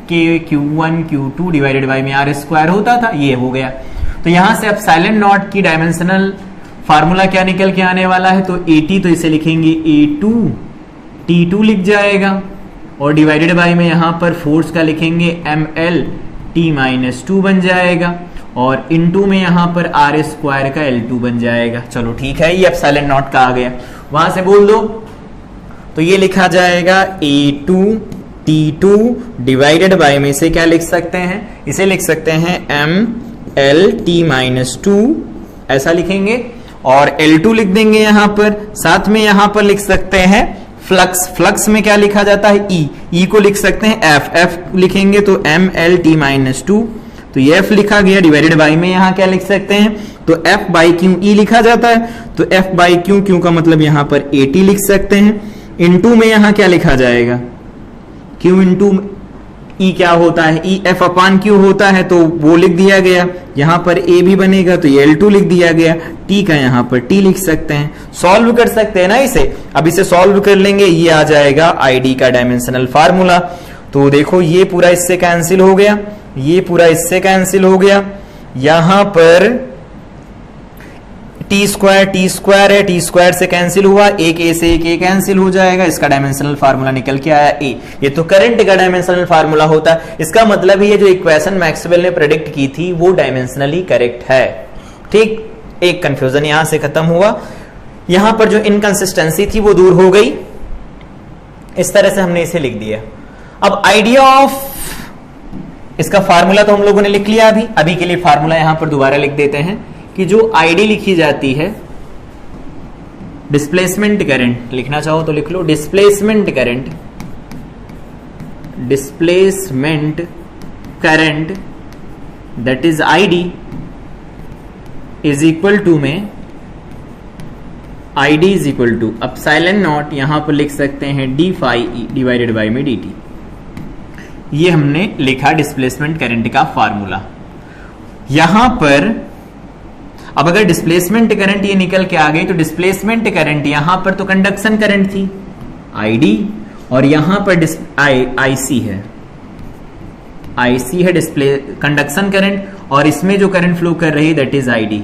के Q1 Q2 डिवाइडेड बाई में R स्क्वायर होता था, ये हो गया। तो यहां से एप्सिलॉन नॉट की डायमेंशनल फार्मूला क्या निकल के आने वाला है, तो AT, तो इसे लिखेंगे A2 T2 लिख जाएगा, और डिवाइडेड बाई में यहां पर फोर्स का लिखेंगे ML T-2 बन जाएगा, और इनटू में यहां पर R स्क्वायर का L2 बन जाएगा। चलो ठीक है, ये एप्सिलॉन नॉट का आ गया, वहां से बोल दो। तो ये लिखा जाएगा A2 T2 डिवाइडेड बाई में इसे क्या लिख सकते हैं, इसे लिख सकते हैं ML T-2, ऐसा लिखेंगे, और L2 लिख देंगे यहां पर। साथ में यहां पर लिख सकते हैं फ्लक्स, फ्लक्स में क्या लिखा जाता है E को लिख सकते हैं F लिखेंगे तो ML T-2, तो ये F लिखा गया, डिवाइडेड बाई में यहां क्या लिख सकते हैं, तो F बाई क्यू E लिखा जाता है, तो F बाई क्यू का मतलब यहां पर AT लिख सकते हैं। इनटू में यहां क्या लिखा जाएगा, Q इंटू E क्या होता है, E F अपान Q होता है, तो वो लिख दिया गया। यहां पर A भी बनेगा तो ये L2 लिख दिया गया, T का यहां पर T लिख सकते हैं। सॉल्व कर सकते हैं ना इसे, अब इसे सॉल्व कर लेंगे, ये आ जाएगा ID का डायमेंशनल फार्मूला। तो देखो ये पूरा इससे कैंसिल हो गया, ये पूरा इससे कैंसिल हो गया, यहां पर टी स्क्वायर है, टी स्क्वायर से कैंसिल हुआ, एक ए से एक ए कैंसिल हो जाएगा, इसका डायमेंशनल फार्मूला निकल के आया ए। ये तो करंट का डायमेंशनल फार्मूला होता है। इसका मतलब ये जो इक्वेशन मैक्सवेल ने प्रेडिक्ट की थी वो डायमेंशनली करेक्ट है। ठीक, एक कंफ्यूजन यहां से खत्म हुआ। यहां पर जो इनकंसिस्टेंसी थी वो दूर हो गई। इस तरह से हमने इसे लिख दिया। अब आइडिया ऑफ इसका फार्मूला तो हम लोगों ने लिख लिया। अभी के लिए फार्मूला यहां पर दोबारा लिख देते हैं कि जो आईडी लिखी जाती है, डिस्प्लेसमेंट करंट लिखना चाहो तो लिख लो, displacement current that is ID is equal to में ID is equal to epsilon naught, यहां पर लिख सकते हैं D phi E divided by में dt। ये हमने लिखा डिस्प्लेसमेंट करंट का फार्मूला। यहां पर अब अगर डिस्प्लेसमेंट करंट ये निकल के आ गई तो डिस्प्लेसमेंट करंट यहां पर तो कंडक्शन करंट थी आईडी, और यहां पर आईसी है डिस्प्ले कंडक्शन करंट, और इसमें जो करंट फ्लो कर रही है दैट इज आईडी।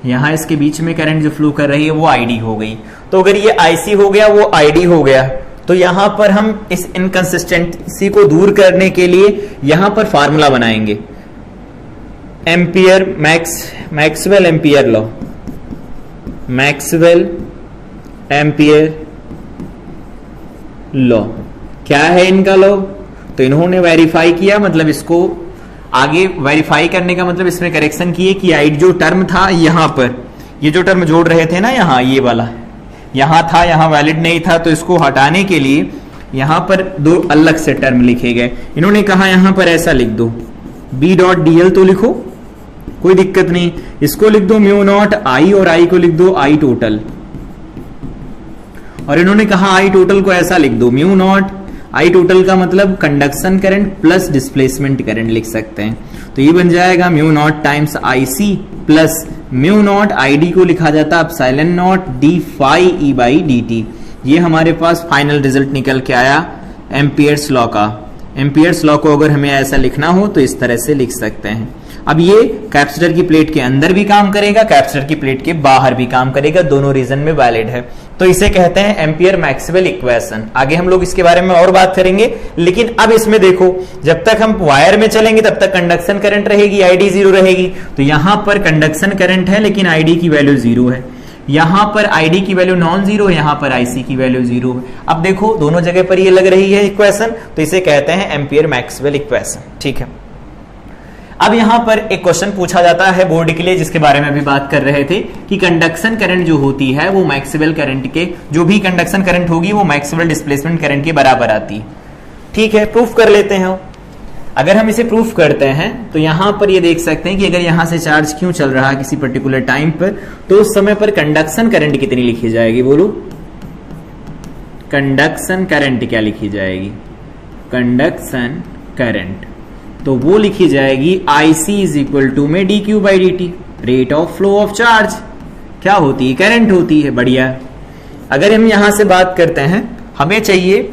यहां इसके बीच में करंट जो फ्लो कर रही है वो आईडी हो गई। तो अगर ये आईसी हो गया वो आईडी हो गया, तो यहां पर हम इस इनकंसिस्टेंसी को दूर करने के लिए यहां पर फार्मूला बनाएंगे, ampere Maxwell ampere law, Maxwell ampere law क्या है इनका लॉ? तो इन्होंने वेरीफाई किया, मतलब इसको आगे वेरीफाई करने का मतलब इसमें करेक्शन किए कि आई जो टर्म था यहां पर, ये जो टर्म जोड़ रहे थे ना यहां, ये वाला यहां था, यहां वैलिड नहीं था, तो इसको हटाने के लिए यहां पर दो अलग से टर्म लिखे गए। इन्होंने कहा यहां पर ऐसा लिख दो, बी डॉट डीएल तो लिखो, कोई दिक्कत नहीं, इसको लिख दो म्यू नॉट आई, और आई को लिख दो आई टोटल। और इन्होंने कहा आई टोटल को ऐसा लिख दो, म्यू नॉट आई टोटल का मतलब conduction current plus displacement current लिख सकते हैं। तो ये बन जाएगा mu naught times I C plus mu naught I D को लिखा जाता है epsilon naught d phi E by d t. ये हमारे पास फाइनल रिजल्ट निकल के आया एम्पियर्स लॉ का। एम्पियर्स लॉ को अगर हमें ऐसा लिखना हो तो इस तरह से लिख सकते हैं। अब ये कैपेसिटर की प्लेट के अंदर भी काम करेगा, कैपेसिटर की प्लेट के बाहर भी काम करेगा, दोनों रीजन में वैलिड है। तो इसे कहते हैं एम्पियर मैक्सवेल इक्वेशन। आगे हम लोग इसके बारे में और बात करेंगे, लेकिन अब इसमें देखो, जब तक हम वायर में चलेंगे तब तक कंडक्शन करंट रहेगी, आईडी जीरो रहेगी। तो यहां पर कंडक्शन करंट है लेकिन आईडी की वैल्यू जीरो है, यहां पर आईडी की वैल्यू नॉन जीरो, यहां पर आईसी की वैल्यू जीरो है। अब देखो दोनों जगह पर ये लग रही है इक्वेशन, तो इसे कहते हैं एम्पियर मैक्सवेल इक्वेशन। ठीक है, अब यहां पर एक क्वेश्चन पूछा जाता है बोर्ड के लिए, जिसके बारे में अभी बात कर रहे थे कि कंडक्शन करंट जो होती है वो मैक्सवेल करंट के, जो भी कंडक्शन करंट होगी वो मैक्सवेल डिस्प्लेसमेंट करंट के बराबर आती है। ठीक है, प्रूफ कर लेते हैं। अगर हम इसे प्रूफ करते हैं तो यहां पर ये देख सकते हैं कि अगर यहां से चार्ज क्यों चल रहा है किसी पर्टिकुलर टाइम पर, तो उस समय पर कंडक्शन करंट कितनी लिखी जाएगी, बोलो कंडक्शन करंट क्या लिखी जाएगी? कंडक्शन करंट तो वो लिखी जाएगी आईसी इज इक्वल टू में D Q by d T, rate of flow of charge क्या होती है? करंट होती है। बढ़िया। अगर हम यहां से बात करते हैं, हमें चाहिए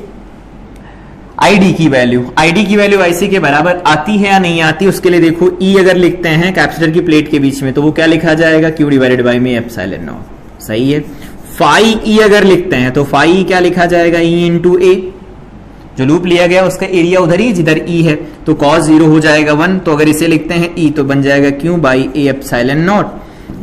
आईडी की वैल्यू, आईडी की वैल्यू आईसी के बराबर आती है या नहीं आती, उसके लिए देखो ई अगर लिखते हैं कैपेसिटर की प्लेट के बीच में तो वो क्या लिखा जाएगा? क्यू डिवाइडेड बाई में एप्सिलॉन नॉट। सही है। फाई ई अगर लिखते हैं तो फाई क्या लिखा जाएगा? ई इंटू ए, जो लूप लिया गया उसका एरिया उधर ही जिधर ई है, तो कॉस जीरो हो जाएगा 1, तो अगर इसे लिखते हैं ई तो बन जाएगा Q by A epsilon not.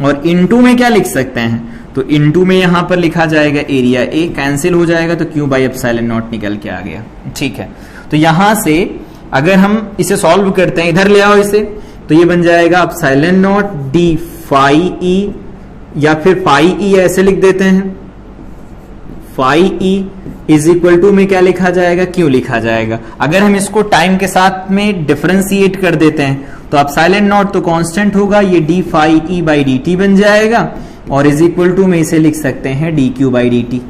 और इनटू में क्या लिख सकते हैं? तो इनटू में यहां पर लिखा जाएगा एरिया ए, कैंसिल हो जाएगा तो क्यू बाई एप्सिलॉन नॉट निकल के आ गया। ठीक है, तो यहां से अगर हम इसे सॉल्व करते हैं, इधर ले आओ इसे, तो ये बन जाएगा epsilon naught d phi E, या फिर फाई ई ऐसे लिख देते हैं, phi E is equal to में क्या लिखा जाएगा? क्यों लिखा जाएगा। अगर हम इसको टाइम के साथ में डिफरेंशिएट कर देते हैं तो एप्सिलॉन नॉट तो कांस्टेंट होगा, ये d phi E by d t बन जाएगा, और इज इक्वल टू में इसे लिख सकते हैं D Q by d T,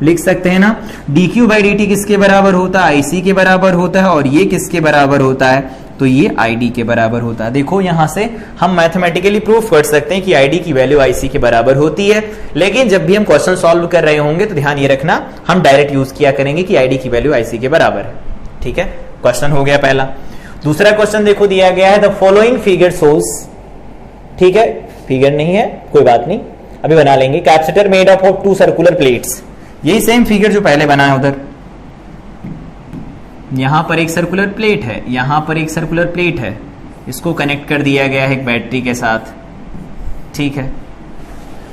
लिख सकते हैं ना। D Q by d T किसके बराबर होता है? आईसी के बराबर होता है। और ये किसके बराबर होता है? तो ये आईडी के बराबर होता है। देखो यहां से हम मैथमेटिकली प्रूफ कर सकते हैं कि आईडी की वैल्यू आईसी के बराबर होती है, लेकिन जब भी हम क्वेश्चन सॉल्व कर रहे होंगे तो ध्यान ये रखना हम डायरेक्ट यूज किया करेंगे कि आईडी की वैल्यू आईसी के बराबर है। ठीक है, क्वेश्चन हो गया पहला। दूसरा क्वेश्चन देखो दिया गया है, द फॉलोइंग फिगर शोस, ठीक है, फिगर नहीं है, कोई बात नहीं, अभी बना लेंगे। Capacitor made up of 2 circular plates, यही सेम फिगर जो पहले बना है उधर। यहां पर एक सर्कुलर प्लेट है, यहां पर एक सर्कुलर प्लेट है, इसको कनेक्ट कर दिया गया है एक बैटरी के साथ, ठीक है।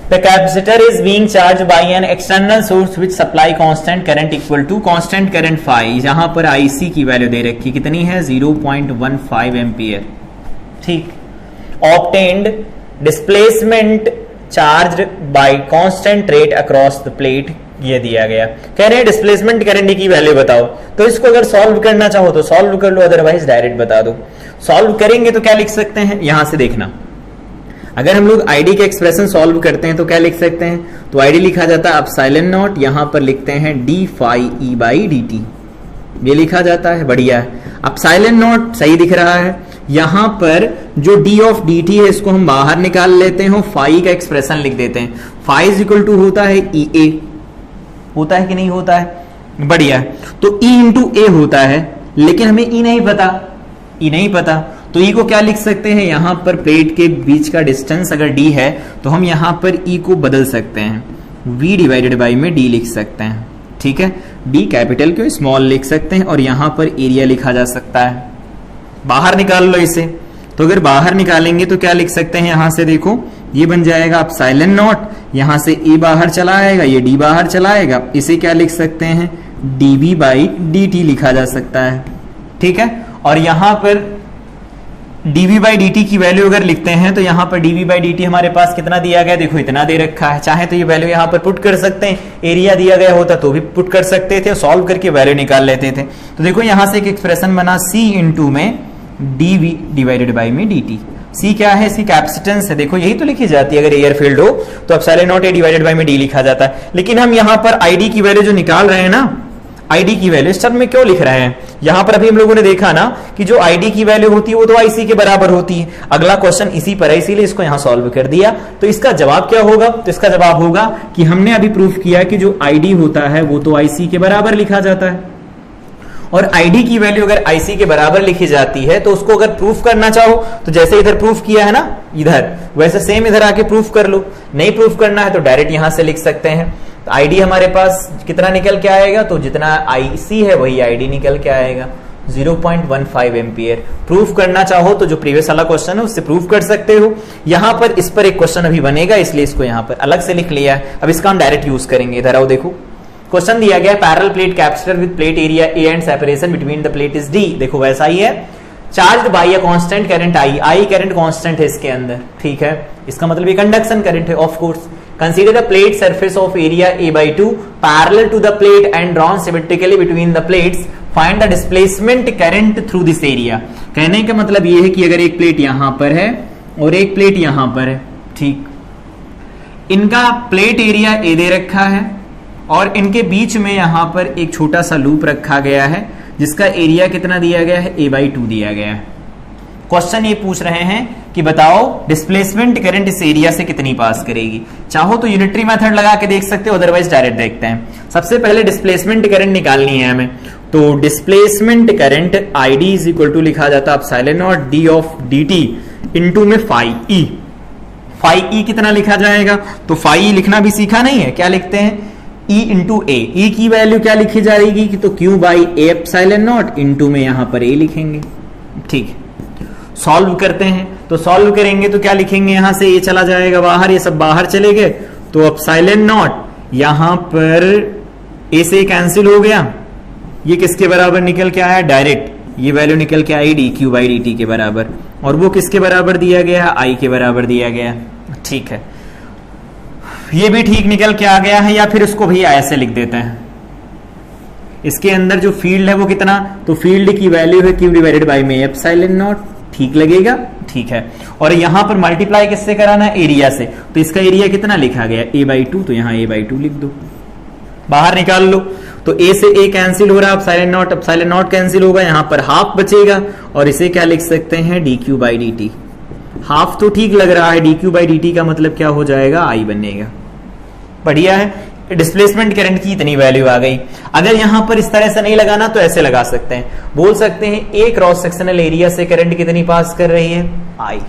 The capacitor is being charged by an external source which supply constant current equal to constant current phi। यहां पर IC की वैल्यू दे रखी कितनी है 0.15 एम्पियर, ठीक। Obtained displacement charged by constant rate across the plate, ये दिया गया। कह रहे हैं डिस्प्लेसमेंट करंट की वैल्यू बताओ, तो इसको अगर सॉल्व करना चाहो तो सॉल्व कर लो, अदरवाइज डायरेक्ट बता दो। सॉल्व करेंगे तो क्या लिख सकते हैं, यहां से देखना, अगर हम लोग आईडी के एक्सप्रेशन सॉल्व करते हैं तो क्या लिख सकते हैं, तो आईडी लिखा जाता है एप्सिलॉन नॉट, यहां पर लिखते हैं D phi E by d t, ये लिखा जाता है, बढ़िया है। एप्सिलॉन नॉट सही दिख रहा है, यहां पर जो डी ऑफ डी टी है इसको हम बाहर निकाल लेते हैं, फाई का एक्सप्रेशन लिख देते हैं, फाई इज इक्वल टू होता है ई ए, होता है कि नहीं होता है, बढ़िया है। तो ई इंटू ए होता है, लेकिन हमें ई नहीं पता, ई नहीं पता, तो ई को क्या लिख सकते हैं, यहां पर प्लेट के बीच का डिस्टेंस अगर डी है तो हम यहां पर ई को बदल सकते हैं, v डिवाइडेड बाई में डी लिख सकते हैं, ठीक है। डी कैपिटल क्यों स्मॉल लिख सकते हैं, और यहां पर एरिया लिखा जा सकता है। बाहर निकाल लो इसे, तो अगर बाहर निकालेंगे तो क्या लिख सकते हैं, यहां से देखो ये बन जाएगा एप्सिलॉन नॉट, यहां से ए बाहर चला आएगा, ये डी बाहर चला आएगा, इसे क्या लिख सकते हैं dv बाई dt लिखा जा सकता है, ठीक है। और यहां पर dv बाई dt की वैल्यू अगर लिखते हैं तो यहां पर dv बाई dt हमारे पास कितना दिया गया, देखो इतना दे रखा है, चाहे तो ये वैल्यू यहां पर पुट कर सकते हैं, एरिया दिया गया होता तो भी पुट कर सकते थे, सॉल्व करके वैल्यू निकाल लेते थे। तो देखो यहां से एक एक्सप्रेशन बना c इंटू में dv डिवाइडेड बाई में dt, c क्या है, c कैपेसिटेंस है, देखो यही तो लिखी जाती है, अगर एयर फील्ड हो तो epsilon not a divided by में d लिखा जाता है। लेकिन हम यहां पर id की वैल्यू जो निकाल रहे हैं ना, आईडी की वैल्यू इस टर्म में क्यों लिख रहे हैं, यहां पर अभी हम लोगों ने देखा ना कि जो आईडी की वैल्यू होती है वो तो आईसी के बराबर होती है। अगला क्वेश्चन इसी पर है, इसीलिए इसको यहां सॉल्व कर दिया। तो इसका जवाब क्या होगा, तो इसका जवाब होगा कि हमने अभी प्रूफ किया कि जो आईडी होता है वो तो आईसी के बराबर लिखा जाता है, और आईडी की वैल्यू अगर आईसी के बराबर लिखी जाती है तो उसको अगर प्रूफ करना चाहो तो जैसे इधर प्रूफ किया है ना इधर, वैसे सेम इधर आके प्रूफ कर लो। नहीं प्रूफ करना है तो डायरेक्ट यहां से लिख सकते हैं। तो आईडी हमारे पास कितना निकल के आएगा, तो जितना आईसी है वही आईडी निकल के आएगा 0.15 एम्पियर। प्रूफ करना चाहो तो जो प्रीवियस वाला क्वेश्चन है उससे प्रूफ कर सकते हो। यहां पर इस पर एक क्वेश्चन अभी बनेगा, इसलिए इसको यहां पर अलग से लिख लिया है। अब इसका हम डायरेक्ट यूज करेंगे। इधर आओ, देखो क्वेश्चन दिया गया parallel plate capacitor with plate area A and separation between the plate is d. देखो वैसा ही है, charged by a constant current I, I current constant है इसके अंदर, ठीक है। इसका मतलब ये कंडक्शन करंट है of course. Consider the plate surface of area a/2 parallel to the plate and drawn symmetrically between the plates, find the displacement current through this area. कहने का मतलब ये है कि अगर एक प्लेट यहां पर है और एक प्लेट यहां पर है, ठीक, इनका प्लेट एरिया ए दे रखा है और इनके बीच में यहां पर एक छोटा सा लूप रखा गया है जिसका एरिया कितना दिया गया है, a/2 दिया गया है। क्वेश्चन ये पूछ रहे हैं कि बताओ डिस्प्लेसमेंट करंट इस एरिया से कितनी पास करेगी। चाहो तो यूनिटरी मेथड लगा के देख सकते हो, अदरवाइज डायरेक्ट देखते हैं। सबसे पहले डिस्प्लेसमेंट करंट निकालनी है हमें, तो displacement current ID is equal to लिखा जाता है epsilon naught D of dt into में फाई ई। फाई ई कितना लिखा जाएगा, तो फाई लिखना भी सीखा नहीं है, क्या लिखते हैं E इंटू ए। ई की वैल्यू क्या लिखी जाएगी कि तो Q by A epsilon not into में यहां पर ए लिखेंगे, ठीक। सॉल्व करते हैं, तो सॉल्व करेंगे तो क्या लिखेंगे, यहां से ये चला जाएगा बाहर, ये सब बाहर चले गए, तो एप्सिलॉन नॉट यहां पर ए से कैंसिल हो गया, ये किसके बराबर निकल के आया, डायरेक्ट ये वैल्यू निकल के I D Q by d T के बराबर, और वो किसके बराबर दिया गया है, आई के बराबर दिया गया, ठीक है। ये भी ठीक निकल के आ गया है, या फिर इसको भी ऐसे लिख देते हैं, इसके अंदर जो फील्ड है वो कितना, तो फील्ड की वैल्यू है क्यू डिवाइडेड बाई में एप्सिलॉन नॉट, ठीक लगेगा, ठीक है। और यहां पर मल्टीप्लाई किससे कराना है, एरिया से, तो इसका एरिया कितना लिखा गया a/2, तो यहां a/2 लिख दो, बाहर निकाल लो, तो a से a कैंसिल हो रहा है, एप्सिलॉन नॉट कैंसिल होगा, यहां पर हाफ बचेगा, और इसे क्या लिख सकते हैं dq बाई dt। हाफ तो ठीक लग रहा है, dq बाई dt का मतलब क्या हो जाएगा, i बनेगा, बढ़िया है। डिस्प्लेसमेंट करंट की इतनी वैल्यू आ गई। अगर यहां पर इस तरह से नहीं लगाना तो ऐसे लगा सकते हैं, बोल सकते हैं ए क्रॉस सेक्शनल एरिया से करंट कितनी पास कर रही है, आई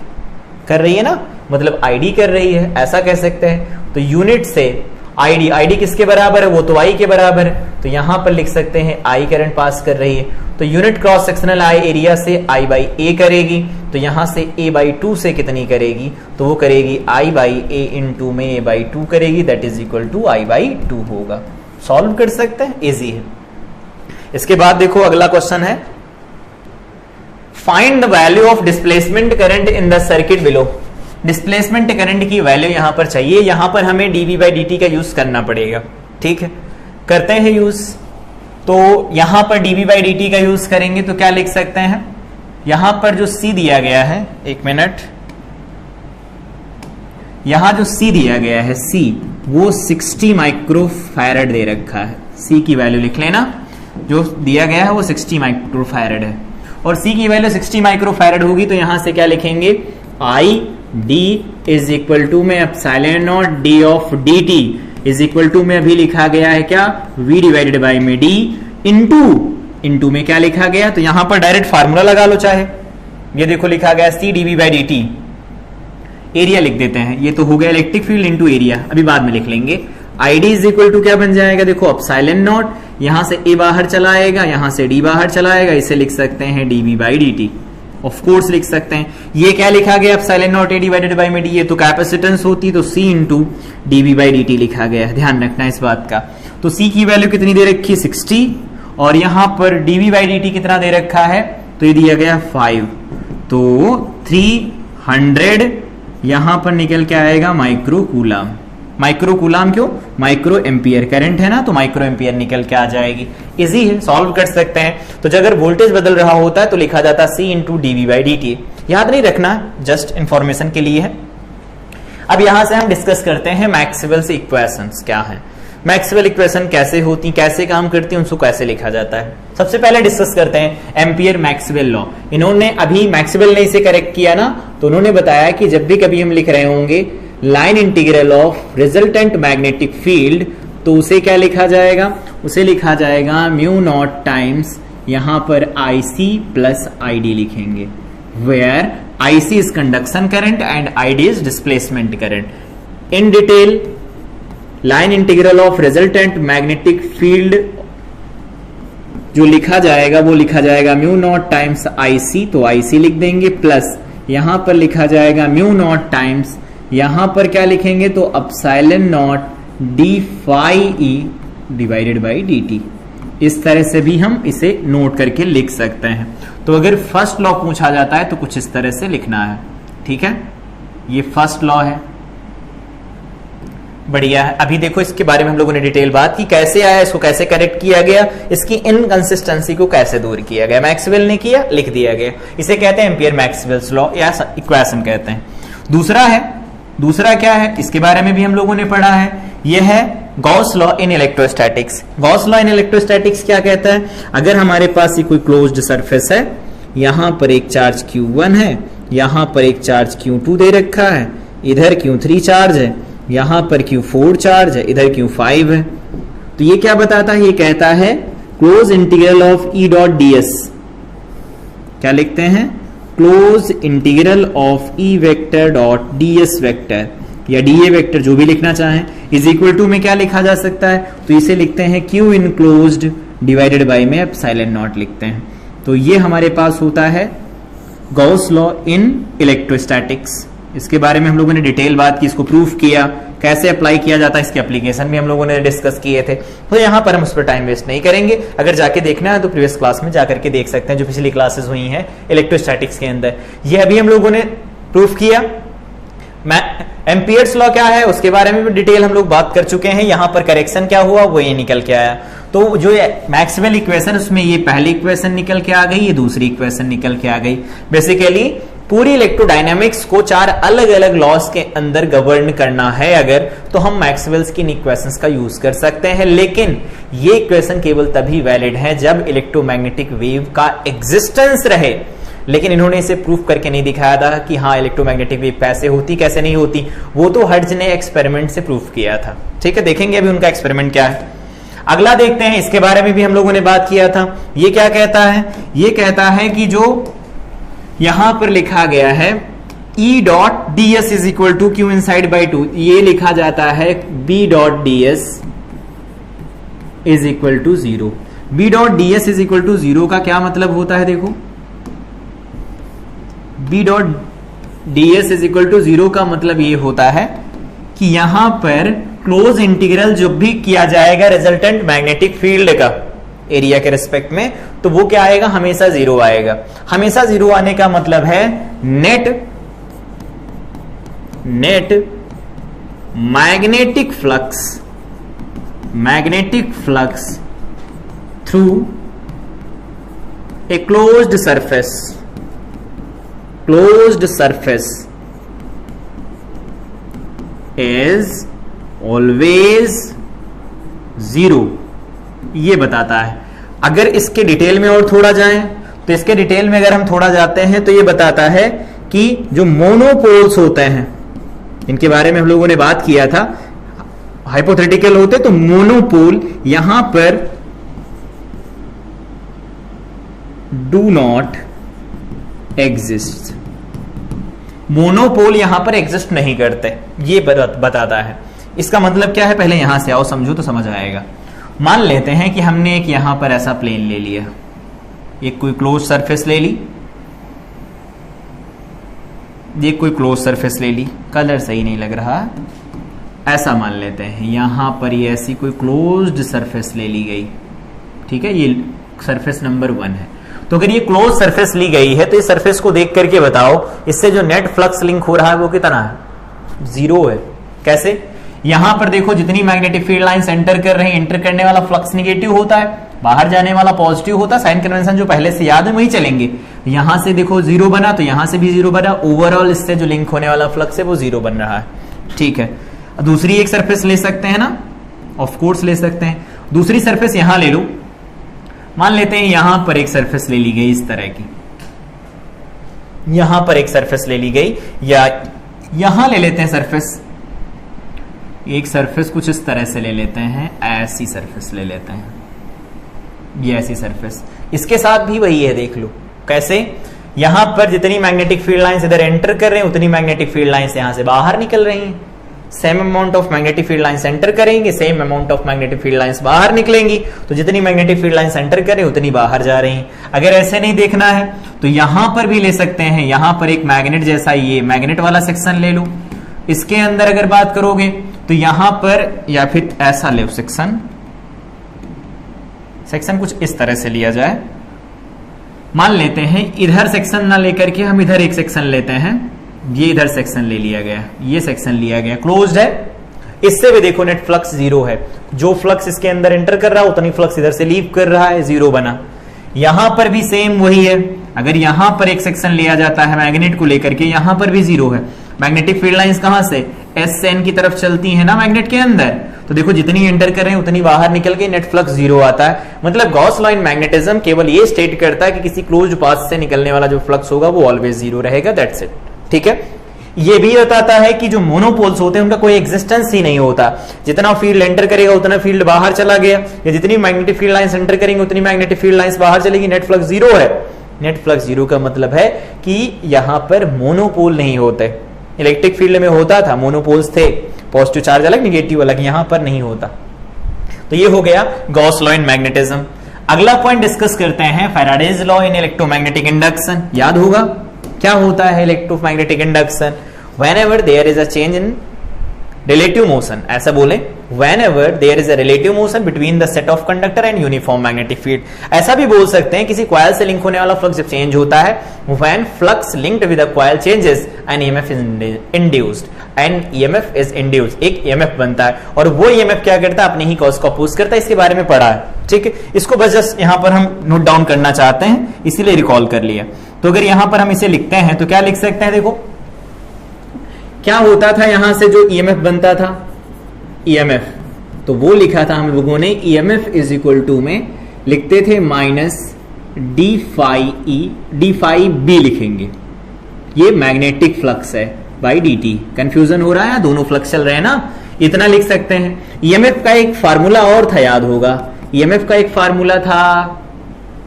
कर रही है ना, मतलब आईडी कर रही है, ऐसा कह सकते हैं। तो यूनिट से आईडी, आईडी किसके बराबर है, वो तो आई के बराबर है, तो यहां पर लिख सकते हैं आई करंट पास कर रही है। तो unit cross sectional eye area से आई बाई ए करेगी, तो यहां से ए बाई 2 से कितनी करेगी, तो वो करेगी आई बाई ए इंटू में ए बाई 2 करेगी, that is equal to I by 2 होगा। सॉल्व कर सकते हैं, इजी है। इसके बाद देखो अगला क्वेश्चन है, find the value of displacement current in the circuit below. Displacement current की वैल्यू यहां पर चाहिए, यहां पर हमें dv बाई dt का यूज करना पड़ेगा, ठीक है, करते हैं यूज। तो यहां पर dv बाई dt का यूज करेंगे तो क्या लिख सकते हैं, यहां पर जो c दिया गया है, एक मिनट, यहां जो c दिया गया है c, वो 60 माइक्रोफैरड दे रखा है। c की वैल्यू लिख लेना, जो दिया गया है वो 60 माइक्रोफैरड है, और c की वैल्यू 60 माइक्रोफैरड होगी, तो यहां से क्या लिखेंगे, I D is equal to में epsilon naught D of D T is equal to में अभी लिखा गया है क्या, v डिवाइडेड बाई में d इंटू में क्या लिखा गया, तो यहां पर डायरेक्ट फार्मूला लगा लो चाहे, ये देखो लिखा गया c dv by dt, area लिख देते हैं, ये तो हो गया इलेक्ट्रिक फील्ड इंटू एरिया, अभी बाद में लिख लेंगे। id इज इक्वल टू क्या बन जाएगा, देखो एप्सिलॉन नॉट, यहां से a बाहर चला आएगा, यहां से d बाहर चला आएगा, इसे लिख सकते हैं dv by dt, of course लिख सकते हैं। ये क्या लिखा गया, epsilon not a divided by में d, ये तो कैपेसिटेंस होती, तो c into dv by dt लिखा गया है, ध्यान रखना इस बात का। तो c की वैल्यू कितनी दे रखी, 60, और यहां पर dv बाई dt कितना दे रखा है, तो ये दिया गया 5, तो 300 यहां पर निकल के आएगा माइक्रो कूलाम। माइक्रो कूलाम क्यों, माइक्रो एम्पियर करंट है ना, तो माइक्रो एम्पियर निकल के आ जाएगी, इजी है, सॉल्व कर सकते हैं। तो अगर वोल्टेज बदल रहा होता है तो लिखा जाता c into dv by dt, याद नहीं रखना, जस्ट इंफॉर्मेशन के लिए है। अब यहां से हम डिस्कस करते हैं मैक्सवेल्स इक्वेशंस क्या है, मैक्सवेल इक्वेशन कैसे होती, कैसे काम करती है, उनको कैसे लिखा जाता है। सबसे पहले डिस्कस करते हैं एम्पियर मैक्सवेल लॉ। इन्होंने अभी मैक्सवेल ने इसे करेक्ट किया ना, तो उन्होंने बताया कि जब भी कभी हम लिख रहे होंगे line integral of resultant magnetic field, तो उसे क्या लिखा जाएगा, उसे लिखा जाएगा म्यू नॉट टाइम्स, यहां पर IC प्लस ID लिखेंगे, where IC is conduction current and ID is displacement current. In detail line integral of resultant magnetic field जो लिखा जाएगा वो लिखा जाएगा म्यू नॉट टाइम्स IC, तो IC लिख देंगे, प्लस यहां पर लिखा जाएगा म्यू नॉट टाइम्स, यहां पर क्या लिखेंगे, तो epsilon naught d phi e divided by dt। इस तरह से भी हम इसे नोट करके लिख सकते हैं। तो अगर फर्स्ट लॉ पूछा जाता है तो कुछ इस तरह से लिखना है, ठीक है, ये फर्स्ट लॉ है, बढ़िया है। अभी देखो इसके बारे में हम लोगों ने डिटेल बात की, कैसे आया, इसको कैसे करेक्ट किया गया, इसकी इनकंसिस्टेंसी को कैसे दूर किया गया, मैक्सवेल ने किया, लिख दिया गया, इसे कहते हैं एम्पियर मैक्सवेल्स लॉ या इक्वेशन कहते हैं। दूसरा क्या है, इसके बारे में भी हम लोगों ने पढ़ा है, यह है Gauss law in electrostatics. Gauss law in electrostatics क्या कहता है, अगर हमारे पास ये कोई क्लोज्ड सरफेस है, यहां पर एक चार्ज Q1 है, यहां पर एक चार्ज Q2 दे रखा है, इधर Q3 चार्ज है, यहां पर Q4 चार्ज है, इधर Q5 है, तो ये क्या बताता है, ये कहता है close integral of E dot ds, क्या लिखते हैं, close integral of E vector dot ds vector या dA वेक्टर, जो भी लिखना चाहें, इज इक्वल टू में क्या लिखा जा सकता है, तो इसे लिखते हैं Q इनक्लोज्ड डिवाइडेड बाई में एप्सिलॉन नॉट लिखते हैं। तो ये हमारे पास होता है गॉस लॉ इन इलेक्ट्रोस्टैटिक्स। इसके बारे में हम लोगों ने डिटेल बात की, इसको प्रूफ किया, कैसे अप्लाई किया जाता है, इसके एप्लीकेशन भी हम लोगों ने डिस्कस किए थे, तो यहां पर हम उस पर टाइम वेस्ट नहीं करेंगे। अगर जाके देखना है तो प्रीवियस क्लास में जाकर के देख सकते हैं, जो पिछली क्लासेस हुई हैं इलेक्ट्रोस्टैटिक्स के अंदर। ये अभी हम लोगों ने प्रूफ किया। एम्पियर्स लॉ क्या है उसके बारे में भी डिटेल हम लोग बात कर चुके हैं। यहां पर करेक्शन क्या हुआ वो ये निकल के आया। तो जो मैक्सवेल इक्वेशन उसमें ये पहली इक्वेशन निकल के आ गई, ये दूसरी इक्वेशन निकल के आ गई। बेसिकली पूरी इलेक्ट्रोडायनामिक्स को 4 अलग अलग लॉस के अंदर गवर्न करना है अगर, तो हम मैक्सवेल्स की इक्वेशंस का यूज कर सकते हैं। लेकिन ये इक्वेशन केवल तभी वैलिड है जब इलेक्ट्रोमैग्नेटिक वेव का एग्जिस्टेंस रहे। लेकिन इन्होंने इसे प्रूफ करके नहीं दिखाया था कि हाँ इलेक्ट्रोमैग्नेटिक वेव कैसे होती कैसे नहीं होती, वो तो हर्ट्ज ने एक्सपेरिमेंट से प्रूफ किया था। ठीक है, देखेंगे अभी उनका एक्सपेरिमेंट क्या है। अगला देखते हैं, इसके बारे में भी हम लोगों ने बात किया था। ये क्या कहता है, ये कहता है कि जो यहां पर लिखा गया है E dot d s is equal to q inside by two, ये लिखा जाता है B dot d s is equal to 0। B dot d s is equal to 0 का क्या मतलब होता है? देखो, B dot d s is equal to 0 का मतलब ये होता है कि यहां पर क्लोज इंटीग्रल जब भी किया जाएगा रिजल्टेंट मैग्नेटिक फील्ड का एरिया के रिस्पेक्ट में, तो वो क्या आएगा? हमेशा 0 आएगा। हमेशा 0 आने का मतलब है net magnetic flux through a closed surface is always 0, ये बताता है। अगर इसके डिटेल में और थोड़ा जाएं, तो इसके डिटेल में अगर हम थोड़ा जाते हैं तो ये बताता है कि जो मोनोपोल्स होते हैं, इनके बारे में हम लोगों ने बात किया था, हाइपोथेटिकल होते तो मोनोपोल यहां पर डू नॉट एग्जिस्ट, मोनोपोल यहां पर एग्जिस्ट नहीं करते, ये बताता है। इसका मतलब क्या है? पहले यहां से आओ, समझो तो समझ आएगा। मान लेते हैं कि हमने एक यहां पर ऐसा प्लेन ले लिया, एक कोई क्लोज सरफेस ले ली, ये कोई क्लोज सरफेस ले ली, कलर सही नहीं लग रहा, ऐसा मान लेते हैं यहां पर ये ऐसी कोई क्लोज्ड सरफेस ले ली गई, ठीक है, ये सरफेस नंबर 1 है। तो अगर ये क्लोज सरफेस ली गई है तो इस सरफेस को देख करके बताओ इससे जो नेट फ्लक्स लिंक हो रहा है वो कितना है? 0 है। कैसे? यहां पर देखो, जितनी मैग्नेटिक फील्ड लाइन एंटर कर रही है, एंटर करने वाला फ्लक्स निगेटिव होता है, बाहर जाने वाला पॉजिटिव होता है। साइन कन्वेंशन जो पहले से याद है वही चलेंगे। यहां से देखो 0 बना तो यहां से भी 0 बना, ओवरऑल इससे जो लिंक होने वाला फ्लक्स है वो 0 बन रहा है, ठीक है। दूसरी एक सरफेस ले सकते हैं ना, ऑफ कोर्स ले सकते हैं। दूसरी सरफेस यहां ले लो, मान लेते हैं यहां पर एक सरफेस ले ली गई इस तरह की, यहां पर एक सरफेस ले ली गई, या यहां ले लेते हैं सरफेस, एक सरफेस कुछ इस तरह से ले लेते हैं, ऐसी सरफेस ले लेते हैं, ये ऐसी सरफेस। इसके साथ भी वही है, देख लो कैसे, यहां पर जितनी मैग्नेटिक फील्ड लाइंस इधर एंटर कर रहे हैं उतनी मैग्नेटिक फील्ड लाइंस यहां से बाहर निकल रही हैं। Same amount of magnetic field lines enter करेंगे, same amount of magnetic field lines बाहर निकलेंगी, तो जितनी मैग्नेटिक फील्ड लाइंस एंटर करें उतनी बाहर जा रही हैं। अगर ऐसे नहीं देखना है तो यहां पर भी ले सकते हैं, यहां पर एक मैग्नेट जैसा ये मैग्नेट वाला सेक्शन ले लो, इसके अंदर अगर बात करोगे तो यहां पर, या फिर ऐसा ले सेक्शन कुछ इस तरह से लिया जाए, मान लेते हैं इधर सेक्शन ना लेकर के हम इधर एक सेक्शन लेते हैं, ये इधर सेक्शन ले लिया गया, ये सेक्शन लिया गया, क्लोज्ड है। इससे भी देखो नेट फ्लक्स 0 है, जो फ्लक्स इसके अंदर एंटर कर रहा है उतनी फ्लक्स इधर से लीव कर रहा है, 0 बना। यहां पर भी सेम वही है, अगर यहां पर एक सेक्शन लिया जाता है मैग्नेट को लेकर के, यहां पर भी 0 है। मैग्नेटिक फील्ड लाइंस कहां से? एस से एन की तरफ चलती है ना मैग्नेट के अंदर, तो देखो जितनी एंटर कर रहे हैं उतनी बाहर निकल के नेट फ्लक्स 0 आता है। मतलब गॉस लॉ इन मैग्नेटिज्म केवल ये स्टेट करता है कि किसी क्लोज्ड पाथ से निकलने वाला जो फ्लक्स होगा वो ऑलवेज 0 रहेगा, दैट्स इट, ठीक है। ये भी बताता है कि जो मोनोपोल्स होते हैं उनका कोई एग्जिस्टेंस ही नहीं होता, जितना फील्ड एंटर करेगा उतना फील्ड बाहर चला गया, या जितनी मैग्नेटिक फील्ड लाइंस एंटर करेंगे उतनी मैग्नेटिक फील्ड लाइंस बाहर चलेगी, नेट फ्लक्स 0 है। नेट फ्लक्स 0 का मतलब है कि यहां पर मोनोपोल नहीं होते। इलेक्ट्रिक फील्ड में होता था, मोनोपोल्स थे, पॉजिटिव चार्ज अलग निगेटिव अलग, यहां पर नहीं होता। तो ये हो गया गॉस लॉ इन मैग्नेटिज्म। अगला पॉइंट डिस्कस करते हैं Faraday's law in electromagnetic induction. याद होगा क्या होता है electromagnetic induction? Whenever there is a change in relative motion, ऐसा बोले, whenever there is a relative motion between the set of conductor and uniform magnetic field। ऐसा भी बोल सकते हैं किसी कॉइल से लिंक होने वाला फ्लक्स जब चेंज होता है, when flux linked with a coil changes an EMF is induced, and EMF is induced, एक EMF बनता है, और वो EMF क्या करता है? अपने ही कॉज को अपोज करता है। इसके बारे में पढ़ा है, ठीक है। इसको बस जस्ट यहाँ पर हम नोट डाउन करना चाहते हैं, इसीलिए रिकॉल कर लिया। तो अगर यहाँ पर हम इसे लिखते हैं तो क्या लिख सकते हैं? देखो क्या होता था, यहां से जो EMF बनता था, EMF, तो वो लिखा था हम लोगों ने EMF इज इक्वल टू में लिखते थे माइनस डी फाई बी लिखेंगे, ये मैग्नेटिक फ्लक्स है बाई dt। कंफ्यूजन हो रहा है, दोनों फ्लक्स चल रहे हैं ना, इतना लिख सकते हैं। EMF का एक फार्मूला और था, याद होगा, EMF का एक फार्मूला था,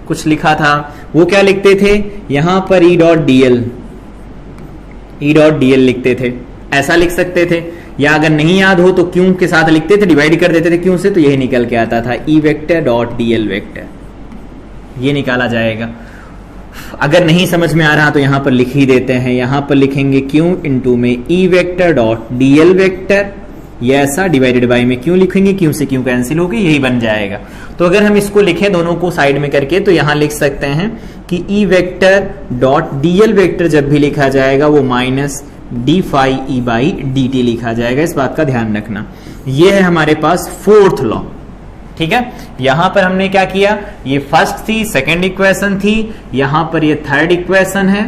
कुछ लिखा था, वो क्या लिखते थे? यहां पर E dot dl E dot d L लिखते थे, ऐसा लिख सकते थे, या अगर नहीं याद हो तो क्यों के साथ लिखते थे, डिवाइड कर देते थे क्यों से, तो यही निकल के आता था ई vector dot d l vector, ये निकाला जाएगा। अगर नहीं समझ में आ रहा तो यहां पर लिख ही देते हैं, यहां पर लिखेंगे क्यू इंटू में ई vector dot d l vector, ये ऐसा डिवाइडेड बाय में क्यों लिखेंगे, क्यों से क्यों कैंसिल होगी, यही बन जाएगा। तो अगर हम इसको लिखें दोनों को साइड में करके तो यहां लिख सकते हैं कि E vector dot d l vector जब भी लिखा जाएगा वो minus d phi E by d t लिखा जाएगा, इस बात का ध्यान रखना। ये है हमारे पास फोर्थ लॉ, ठीक है। यहां पर हमने क्या किया, ये फर्स्ट थी, सेकेंड इक्वेशन थी, यहां पर ये थर्ड इक्वेशन है,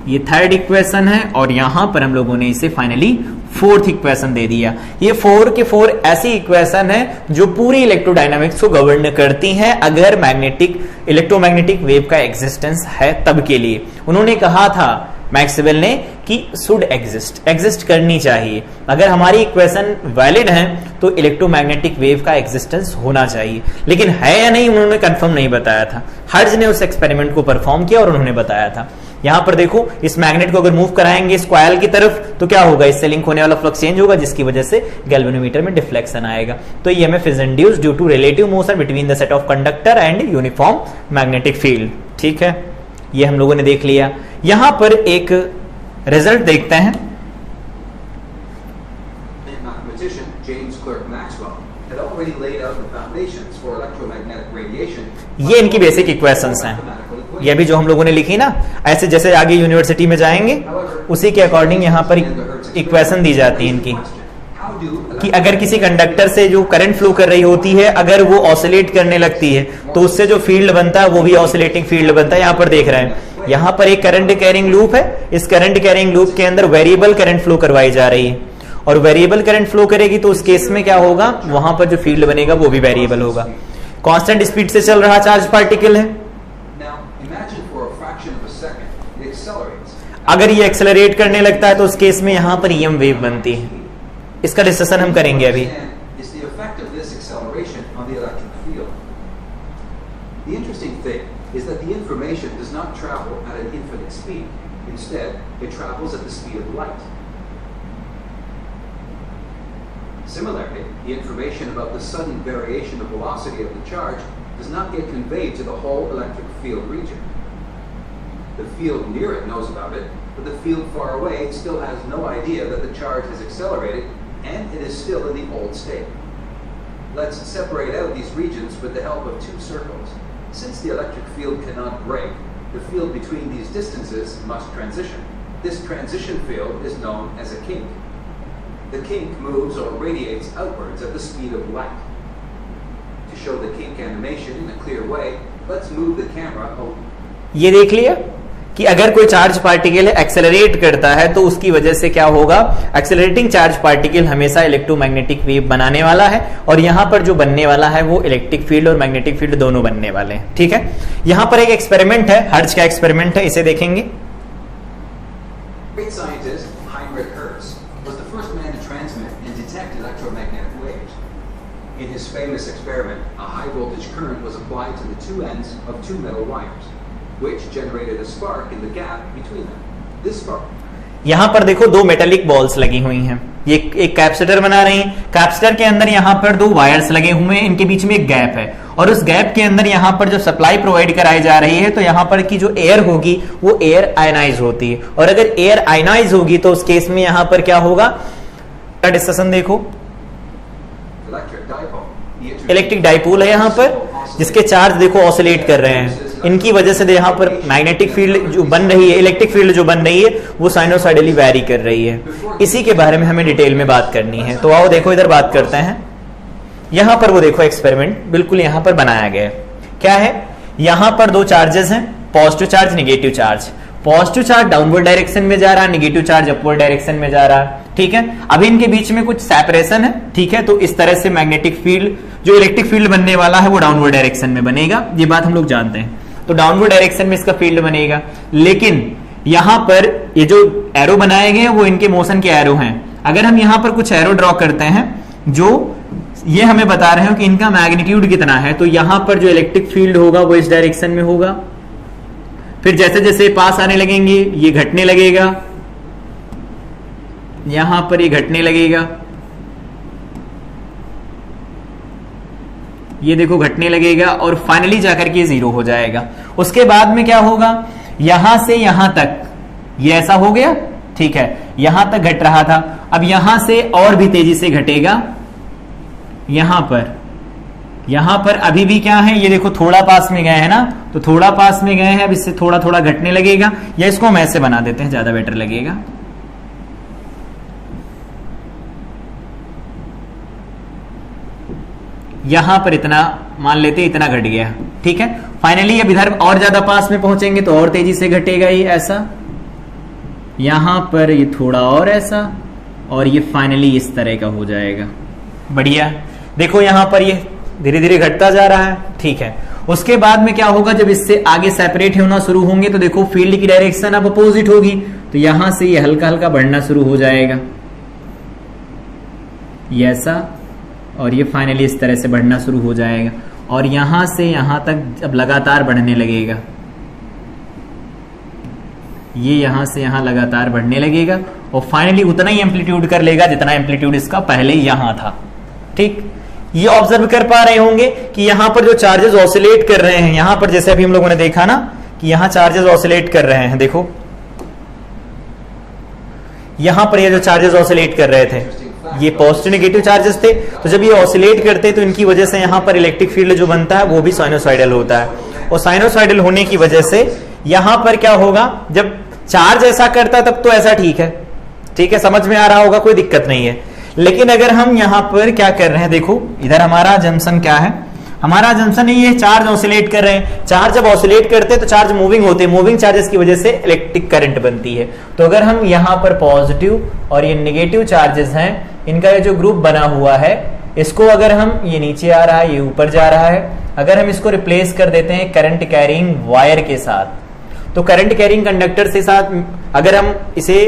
ये थर्ड इक्वेशन है, और यहां पर हम लोगों ने इसे फाइनली फोर्थ इक्वेशन दे दिया। ये 4 के 4 ऐसी इक्वेशन है जो पूरी इलेक्ट्रोडायनामिक्स को गवर्न करती हैं अगर मैग्नेटिक इलेक्ट्रोमैग्नेटिक वेव का एग्जिस्टेंस है तब के लिए। उन्होंने कहा था मैक्सवेल ने कि शुड एग्जिस्ट करनी चाहिए, अगर हमारी इक्वेशन वैलिड है तो इलेक्ट्रोमैग्नेटिक वेव का एग्जिस्टेंस होना चाहिए, लेकिन है या नहीं उन्होंने कंफर्म नहीं बताया था। हर्ट्ज ने उस एक्सपेरिमेंट को परफॉर्म किया और उन्होंने बताया था। यहां पर देखो, इस मैग्नेट को अगर मूव कराएंगे इस कॉइल की तरफ तो क्या होगा, इससे लिंक होने वाला फ्लक्स चेंज होगा, जिसकी वजह से गैल्वेनोमीटर में डिफ्लेक्शन आएगा। तो EMF is induced due to relative motion between the set of conductor and uniform magnetic field, ठीक है। ये हम लोगों ने देख लिया। यहां पर एक रिजल्ट देखते हैं। ये इनकी बेसिक इक्वेशंस हैं, ये भी जो हम लोगों ने लिखी ना, ऐसे जैसे आगे यूनिवर्सिटी में जाएंगे उसी के अकॉर्डिंग यहां पर इक्वेशन दी जाती है इनकी, कि अगर किसी कंडक्टर से जो करंट फ्लो कर रही होती है अगर वो ऑसिलेट करने लगती है तो उससे जो फील्ड बनता है वो भी ऑसिलेटिंग फील्ड बनता है। यहां पर देख रहे हैं, यहां पर एक करंट कैरिंग लूप है, इस करंट कैरिंग लूप के अंदर वेरिएबल करंट फ्लो करवाई जा रही है, और वेरिएबल करंट फ्लो करेगी तो उस केस में क्या होगा, वहां पर जो फील्ड बनेगा वो भी वेरिएबल होगा। कांस्टेंट स्पीड से चल रहा चार्ज पार्टिकल है, अगर ये एक्सेलरेट करने लगता है तो उस केस में यहां पर ईएम वेव बनती है। इसका डिस्कशन हम करेंगे अभी। Similarly, the information about the sudden variation of velocity of the charge does not get conveyed to the whole electric field region. The field near it knows about it, but the field far away still has no idea that the charge has accelerated and it is still in the old state. Let's separate out these regions with the help of two circles. Since the electric field cannot break, the field between these distances must transition. This transition field is known as a kink. The kink moves or radiates outwards at the speed of light. To show the kink animation in a clear way, let's move the camera over. ये देख लिया कि अगर कोई charge particle accelerate करता है तो उसकी वजह से क्या होगा, एक्सेलरेटिंग चार्ज पार्टिकल हमेशा इलेक्ट्रोमैग्नेटिक वेव बनाने वाला है, और यहां पर जो बनने वाला है वो इलेक्ट्रिक फील्ड और मैग्नेटिक फील्ड दोनों बनने वाले हैं, ठीक है। यहां पर एक एक्सपेरिमेंट है, हर्ट्ज का एक्सपेरिमेंट है, इसे देखेंगे। In his famous experiment, a high voltage current was applied to the two ends of two metal wires, which generated a spark in the gap between them. This spark. यहां पर देखो दो metallic balls लगी हुई हैं, ये एक capacitor बना रही हैं। कैपेसिटर के अंदर यहां पर दो वायर्स लगे हुए हैं, इनके बीच में एक गैप है, और उस गैप के अंदर यहां पर जो सप्लाई प्रोवाइड कराई जा रही है तो यहां पर की जो एयर होगी वो एयर आयनाइज होती है, और अगर एयर आयनाइज होगी तो उस केस में यहां पर क्या होगा, डिस्कशन देखो। इलेक्ट्रिक डाइपोल है यहां पर, जिसके चार्ज देखो ऑसिलेट कर रहे हैं, इनकी वजह से यहां पर मैग्नेटिक फील्ड जो बन रही है, इलेक्ट्रिक फील्ड जो बन रही है वो साइनोसाइडली वैरी कर रही है। इसी के बारे में हमें डिटेल में बात करनी है, तो आओ देखो इधर बात करते हैं। यहां पर वो देखो एक्सपेरिमेंट बिल्कुल यहां पर बनाया गया है, क्या है, यहां पर दो चार्जेस हैं, positive charge negative charge. Positive charge downward direction में जा रहा है, निगेटिव चार्ज अपवर्ड डायरेक्शन में जा रहा है, ठीक है। अभी इनके बीच में कुछ सेपरेशन है, ठीक है, तो इस तरह से मैग्नेटिक फील्ड जो इलेक्ट्रिक फील्ड बनने वाला है वो डाउनवर्ड डायरेक्शन में बनेगा, ये बात हम लोग जानते हैं। तो डाउनवर्ड डायरेक्शन में इसका फील्ड बनेगा, लेकिन यहां पर ये जो एरो बनाए गए हैं वो इनके मोशन के एरो हैं। अगर हम यहां पर कुछ एरो ड्रॉ करते हैं जो ये हमें बता रहे हो कि इनका मैग्नीट्यूड कितना है, तो यहां पर जो इलेक्ट्रिक फील्ड होगा वो इस डायरेक्शन में होगा, फिर जैसे जैसे पास आने लगेंगे ये घटने लगेगा, यहां पर ये घटने लगेगा, ये देखो घटने लगेगा और फाइनली जाकर के जीरो हो जाएगा। उसके बाद में क्या होगा, यहां से यहां तक ये ऐसा हो गया, ठीक है, यहां तक घट रहा था, अब यहां से और भी तेजी से घटेगा, यहां पर अभी भी क्या है, ये देखो थोड़ा पास में गए हैं ना, तो थोड़ा पास में गए हैं, अब इससे थोड़ा थोड़ा घटने लगेगा, या इसको हम ऐसे बना देते हैं, ज्यादा बेटर लगेगा। यहां पर इतना मान लेते, इतना घट गया, ठीक है। फाइनली अब इधर और ज्यादा पास में पहुंचेंगे तो और तेजी से घटेगा ये ऐसा, यहां पर ये थोड़ा और ऐसा, और ये फाइनली इस तरह का हो जाएगा। बढ़िया, देखो यहां पर ये धीरे धीरे घटता जा रहा है, ठीक है। उसके बाद में क्या होगा, जब इससे आगे सेपरेट होना शुरू होंगे तो देखो फील्ड की डायरेक्शन अब अपोजिट होगी, तो यहां से ये हल्का हल्का बढ़ना शुरू हो जाएगा, ये ऐसा, और ये फाइनली इस तरह से बढ़ना शुरू हो जाएगा, और यहां से यहां तक अब लगातार बढ़ने लगेगा, ये यहां से यहां लगातार बढ़ने लगेगा, और फाइनली उतना ही एम्पलीट्यूड कर लेगा जितना एम्पलीट्यूड इसका पहले यहां था, ठीक। ये ऑब्जर्व कर पा रहे होंगे कि यहां पर जो चार्जेस ऑसिलेट कर रहे हैं, यहां पर जैसे अभी हम लोगों ने देखा ना कि यहां चार्जेस ऑसिलेट कर रहे हैं, देखो यहां पर ये जो चार्जेस ऑसिलेट कर रहे थे ये पॉजिटिव नेगेटिव चार्जेस थे, तो जब ये ऑसिलेट करते तो इनकी वजह से यहां पर इलेक्ट्रिक फील्ड जो बनता है वो भी साइनोसॉइडल होता है, और साइनोसॉइडल होने की वजह से यहां पर क्या होगा, जब चार्ज ऐसा करता तब तो ऐसा ठीक है, ठीक है, समझ में आ रहा होगा, कोई दिक्कत नहीं है। लेकिन अगर हम यहां पर क्या कर रहे हैं, देखो इधर हमारा जंक्शन क्या है, हमारा जंक्शन है, ये चार्ज ऑसिलेट कर रहे हैं, चार्ज जब ऑसिलेट करते हैं तो चार्ज मूविंग होते हैं, मूविंग चार्जेस की वजह से इलेक्ट्रिक करंट बनती है। तो अगर हम यहां पर पॉजिटिव और ये नेगेटिव चार्जेस हैं, इनका ये जो ग्रुप बना हुआ है, इसको अगर हम, ये नीचे आ रहा है, ये ऊपर जा रहा है, अगर हम इसको रिप्लेस कर देते हैं करंट कैरिंग वायर के साथ, तो करंट कैरिंग कंडक्टर से साथ अगर हम इसे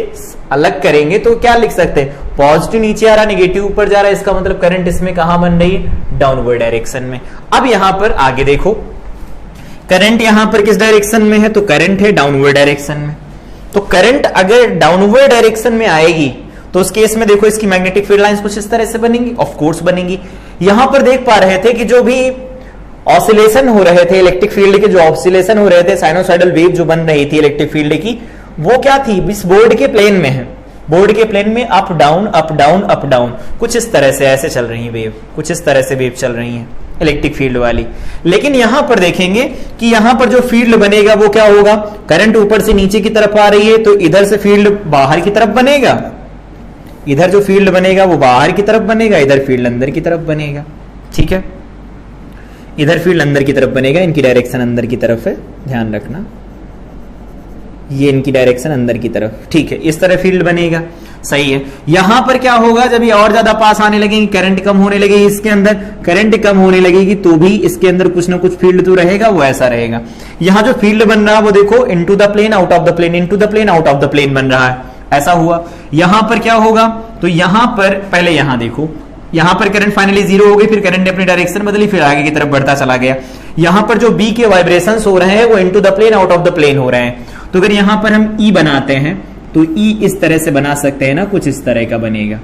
अलग करेंगे तो क्या लिख सकते हैं, पॉजिटिव नीचे आ रहा, नेगेटिव ऊपर जा रहा है, इसका मतलब करंट इसमें कहां बन रही है, डाउनवर्ड डायरेक्शन में। अब यहां पर आगे देखो, करंट यहां पर किस डायरेक्शन में है, तो करंट है डाउनवर्ड डायरेक्शन में। तो करंट अगर डाउनवर्ड डायरेक्शन में आएगी तो उस केस में देखो इसकी मैग्नेटिक फील्ड लाइंस कुछ इस तरह से बनेंगी, ऑफ कोर्स बनेंगी। यहां पर देख पा रहे थे कि जो भी ऑसिलेशन हो रहे थे इलेक्ट्रिक फील्ड के, जो ऑसिलेशन हो रहे थे, साइनोसॉइडल वेव जो बन रही थी इलेक्ट्रिक फील्ड की, वो क्या थी, इस बोर्ड के प्लेन में है, बोर्ड के प्लेन में up down up down up down, कुछ इस तरह से ऐसे चल रही है वेव, कुछ इस तरह से वेव चल रही है इलेक्ट्रिक फील्ड वाली। लेकिन यहां पर देखेंगे कि यहां पर जो फील्ड बनेगा वो क्या होगा, करंट ऊपर से नीचे की तरफ आ रही है तो इधर से फील्ड बाहर की तरफ बनेगा, इधर जो फील्ड बनेगा वो बाहर की तरफ बनेगा, इधर फील्ड अंदर की तरफ बनेगा, ठीक है, इधर फील्ड अंदर की तरफ बनेगा, इनकी डायरेक्शन अंदर की तरफ है, ध्यान रखना, ये इनकी डायरेक्शन अंदर की तरफ, ठीक है, इस तरह फील्ड बनेगा, सही है। यहां पर क्या होगा, जब ये और ज्यादा पास आने लगेगी, करंट कम होने लगेगी, इसके अंदर करंट कम होने लगेगी तो भी इसके अंदर कुछ ना कुछ फील्ड तो रहेगा, वो ऐसा रहेगा। यहां जो फील्ड बन रहा है वो देखो into the plane out of the plane, into the plane out of the plane बन रहा है, ऐसा हुआ। यहां पर क्या होगा, तो यहां पर पहले यहां देखो, यहां पर करंट फाइनली जीरो हो गई, फिर करंट ने अपनी डायरेक्शन बदली, फिर आगे की तरफ बढ़ता चला गया। यहां पर जो बी के वाइब्रेशंस हो रहे हैं वो into the plane out of the plane हो रहे हैं। तो अगर यहां पर हम ई बनाते हैं तो ई इस तरह से बना सकते हैं ना, कुछ इस तरह का बनेगा,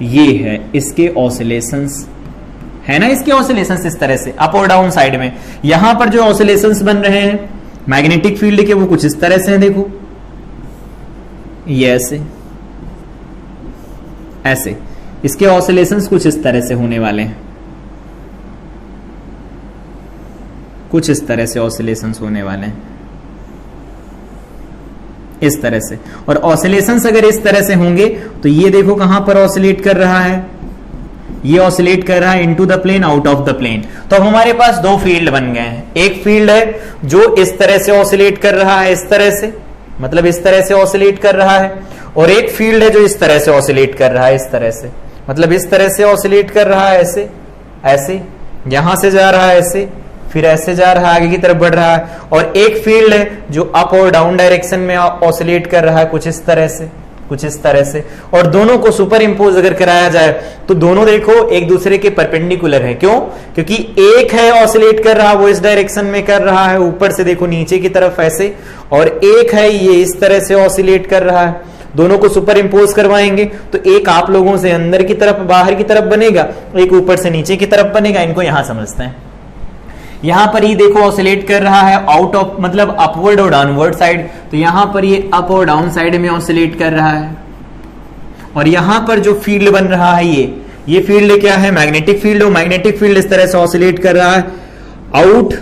ये है इसके ऑसिलेशंस, है ना, इसके ऑसिलेशंस इस तरह से अप और डाउन साइड में। यहां पर जो ऑसिलेशंस बन रहे हैं मैग्नेटिक फील्ड के वो कुछ इस तरह से हैं, देखो ये ऐसे ऐसे, इसके ऑसिलेशंस कुछ इस तरह से होने वाले हैं, कुछ इस तरह से ऑसिलेशंस होने वाले हैं, इस तरह से। और ऑसिलेशंस अगर इस तरह से होंगे तो ये देखो कहां पर ऑसिलेट कर रहा है, ये ऑसिलेट कर रहा है into the plane out of the plane. तो अब हमारे पास दो फील्ड बन गए हैं, एक फील्ड है जो इस तरह से ऑसिलेट कर रहा है, इस तरह से, मतलब इस तरह से ऑसिलेट कर रहा है, और एक फील्ड है जो इस तरह से ऑसिलेट कर रहा है, इस तरह से, मतलब इस तरह से ऑसिलेट कर रहा है, ऐसे ऐसे, यहां से जा रहा है ऐसे, फिर ऐसे जा रहा है, आगे की तरफ बढ़ रहा है। और एक फील्ड है जो अप और डाउन डायरेक्शन में ऑसिलेट कर रहा है, कुछ इस तरह से, कुछ इस तरह से, और दोनों को सुपर इंपोज अगर कराया जाए तो दोनों देखो एक दूसरे के परपेंडिकुलर है। क्यों? क्योंकि एक है ऑसिलेट कर रहा, वो इस डायरेक्शन में कर रहा है ऊपर से देखो नीचे की तरफ ऐसे, और एक है ये इस तरह से ऑसिलेट कर रहा है। दोनों को सुपर इंपोज करवाएंगे तो एक आप लोगों से अंदर की तरफ बाहर की तरफ बनेगा, एक ऊपर से नीचे की तरफ बनेगा। इनको यहां समझते हैं। यहां पर ये देखो ऑसिलेट कर रहा है आउट ऑफ मतलब अपवर्ड और डाउनवर्ड साइड, तो यहां पर ये अप और डाउन साइड में ऑसिलेट कर रहा है। और यहां पर जो फील्ड बन रहा है ये फील्ड क्या है? Magnetic field. और मैग्नेटिक फील्ड इस तरह से ऑसिलेट कर रहा है आउट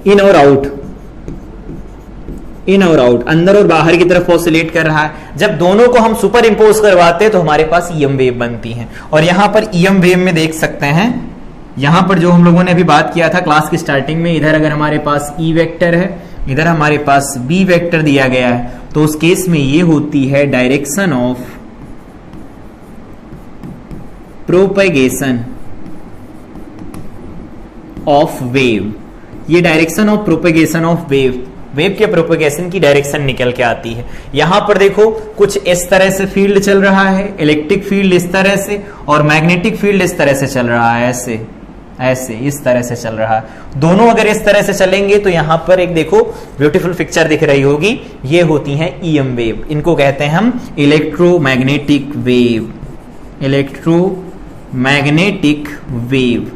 इन और आउट, इन और आउट, अंदर और बाहर की तरफ ऑसिलेट कर रहा है। जब दोनों को हम सुपर इंपोज करवाते हैं तो हमारे पास ईएम वेव बनती है। और यहां पर ईएम वेव में देख सकते हैं, यहां पर जो हम लोगों ने अभी बात किया था क्लास की स्टार्टिंग में, इधर अगर हमारे पास ई वेक्टर है, इधर हमारे पास बी वेक्टर दिया गया है, तो उस केस में ये होती है direction of propagation of wave. ये direction of propagation of wave, wave के प्रोपेगेशन की डायरेक्शन निकल के आती है। यहां पर देखो कुछ इस तरह से फील्ड चल रहा है, इलेक्ट्रिक फील्ड इस तरह से, और मैग्नेटिक फील्ड इस तरह से चल रहा है, ऐसे ऐसे इस तरह से चल रहा है। दोनों अगर इस तरह से चलेंगे तो यहां पर एक देखो ब्यूटीफुल पिक्चर दिख रही होगी, ये होती है ईएम वेव। इनको कहते हैं हम इलेक्ट्रोमैग्नेटिक वेव, इलेक्ट्रोमैग्नेटिक वेव,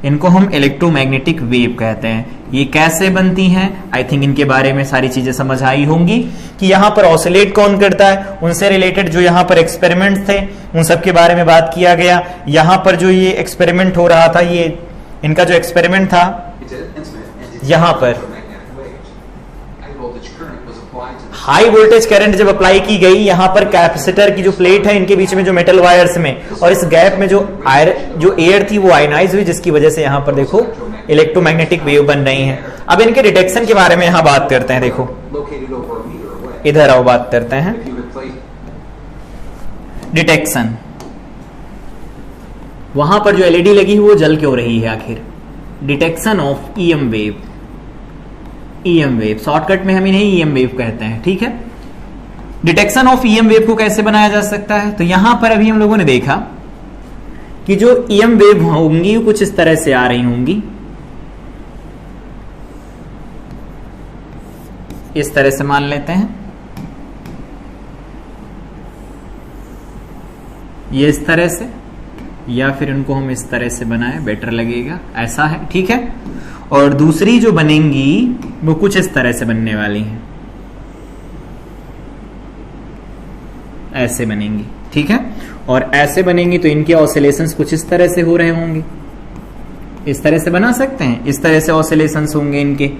इनको हम इलेक्ट्रोमैग्नेटिक वेव कहते हैं। ये कैसे बनती हैं? आई थिंक इनके बारे में सारी चीजें समझ आई होंगी कि यहां पर ऑसिलेट कौन करता है, उनसे रिलेटेड जो यहां पर एक्सपेरिमेंट थे उन सब के बारे में बात किया गया। यहां पर जो ये एक्सपेरिमेंट हो रहा था, ये इनका जो एक्सपेरिमेंट था यहां पर हाई वोल्टेज करंट जब अप्लाई की गई, यहां पर कैपेसिटर की जो प्लेट है इनके बीच में जो मेटल वायर्स में, और इस गैप में जो एयर थी वो आयनाइज हुई, जिसकी वजह से यहां पर देखो इलेक्ट्रोमैग्नेटिक वेव बन रही हैं। अब इनके डिटेक्शन के बारे में यहां बात करते हैं। देखो इधर आओ, बात करते हैं डिटेक्शन। वहां पर जो एलईडी लगी हुई वो जल क्यों रही है आखिर? Detection of EM wave, EM wave shortcut में हम इन्हें ईएम वेव कहते हैं। ठीक है, डिटेक्शन ऑफ ईएम वेव को कैसे बनाया जा सकता है? तो यहां पर अभी हम लोगों ने देखा कि जो ईएम वेव होंगी वो कुछ इस तरह से आ रही होंगी, इस तरह से मान लेते हैं, ये इस तरह से, या फिर इनको हम इस तरह से बनाएं बेटर लगेगा, ऐसा है। ठीक है, और दूसरी जो बनेंगी वो कुछ इस तरह से बनने वाली हैं, ऐसे बनेंगी। ठीक है, और ऐसे बनेंगी तो इनके ऑसिलेशंस कुछ इस तरह से हो रहे होंगे, इस तरह से बना सकते हैं, इस तरह से ऑसिलेशंस होंगे इनके।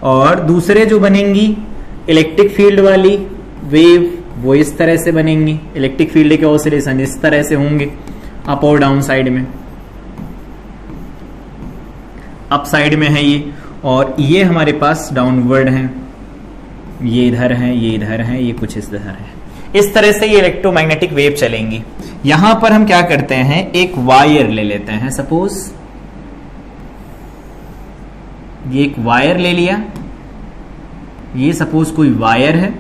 और दूसरे जो बनेंगी इलेक्ट्रिक फील्ड वाली वेव, वो इस तरह से बनेंगी, इलेक्ट्रिक फील्ड के ऑसिलेशन इस तरह से होंगे अप और डाउन साइड में, अप साइड में है ये, और ये हमारे पास डाउनवर्ड है, ये इधर है, ये इधर है, ये कुछ इस तरह है। इस तरह से ये इलेक्ट्रोमैग्नेटिक वेव चलेंगी। यहां पर हम क्या करते हैं, एक वायर ले लेते हैं, सपोज ये एक वायर ले लिया, ये सपोज कोई वायर है,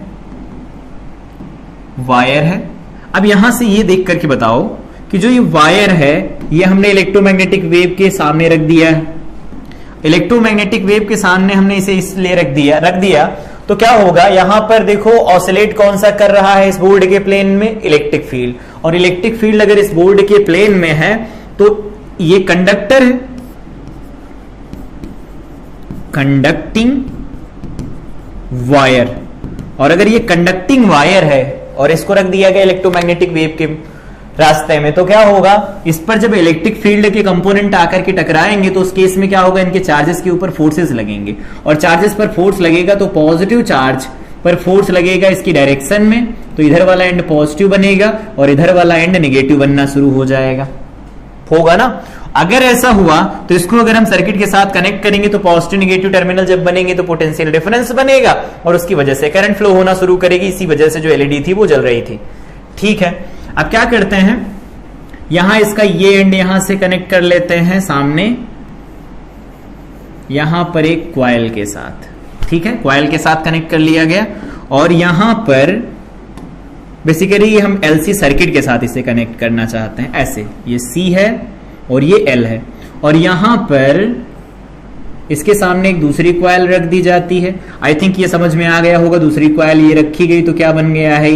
वायर है। अब यहां से ये देख करके बताओ कि जो ये वायर है ये हमने इलेक्ट्रोमैग्नेटिक वेव के सामने रख दिया है, इलेक्ट्रोमैग्नेटिक वेव के सामने हमने इसे इसलिए रख दिया तो क्या होगा, यहां पर देखो ऑसिलेट कौन सा कर रहा है इस बोर्ड के प्लेन में, इलेक्ट्रिक फील्ड। और इलेक्ट्रिक फील्ड अगर इस बोर्ड के प्लेन में है तो ये कंडक्टर है, कंडक्टिंग वायर, और अगर ये कंडक्टिंग वायर है और इसको रख दिया गया इलेक्ट्रोमैग्नेटिक वेव के रास्ते में, तो क्या होगा, इस पर जब इलेक्ट्रिक फील्ड के कंपोनेंट आकर के टकराएंगे तो उस केस में क्या होगा, इनके चार्जेस के ऊपर फोर्सेस लगेंगे, और चार्जेस पर फोर्स लगेगा तो पॉजिटिव चार्ज पर फोर्स लगेगा इसकी डायरेक्शन में, तो इधर वाला एंड पॉजिटिव बनेगा और इधर वाला एंड नेगेटिव बनना शुरू हो जाएगा, होगा ना। अगर ऐसा हुआ तो इसको अगर हम सर्किट के साथ कनेक्ट करेंगे तो पॉजिटिव नेगेटिव टर्मिनल जब बनेंगे तो पोटेंशियल डिफरेंस बनेगा और उसकी वजह से करंट फ्लो होना शुरू करेगी, इसी वजह से जो एलईडी थी वो जल रही थी। ठीक है, अब क्या करते हैं, यहां इसका ये एंड यहां से कनेक्ट कर लेते हैं सामने, यहां पर एक कॉइल के साथ। ठीक है, कॉइल के साथ कनेक्ट कर लिया गया, और यहां पर बेसिकली हम LC सर्किट के साथ इसे कनेक्ट करना चाहते हैं। ऐसे ये C है और ये L है, और यहां पर इसके सामने एक दूसरी कॉइल रख दी जाती है। आई थिंक ये समझ में आ गया होगा। दूसरी कॉइल ये रखी गई तो क्या बन गया है,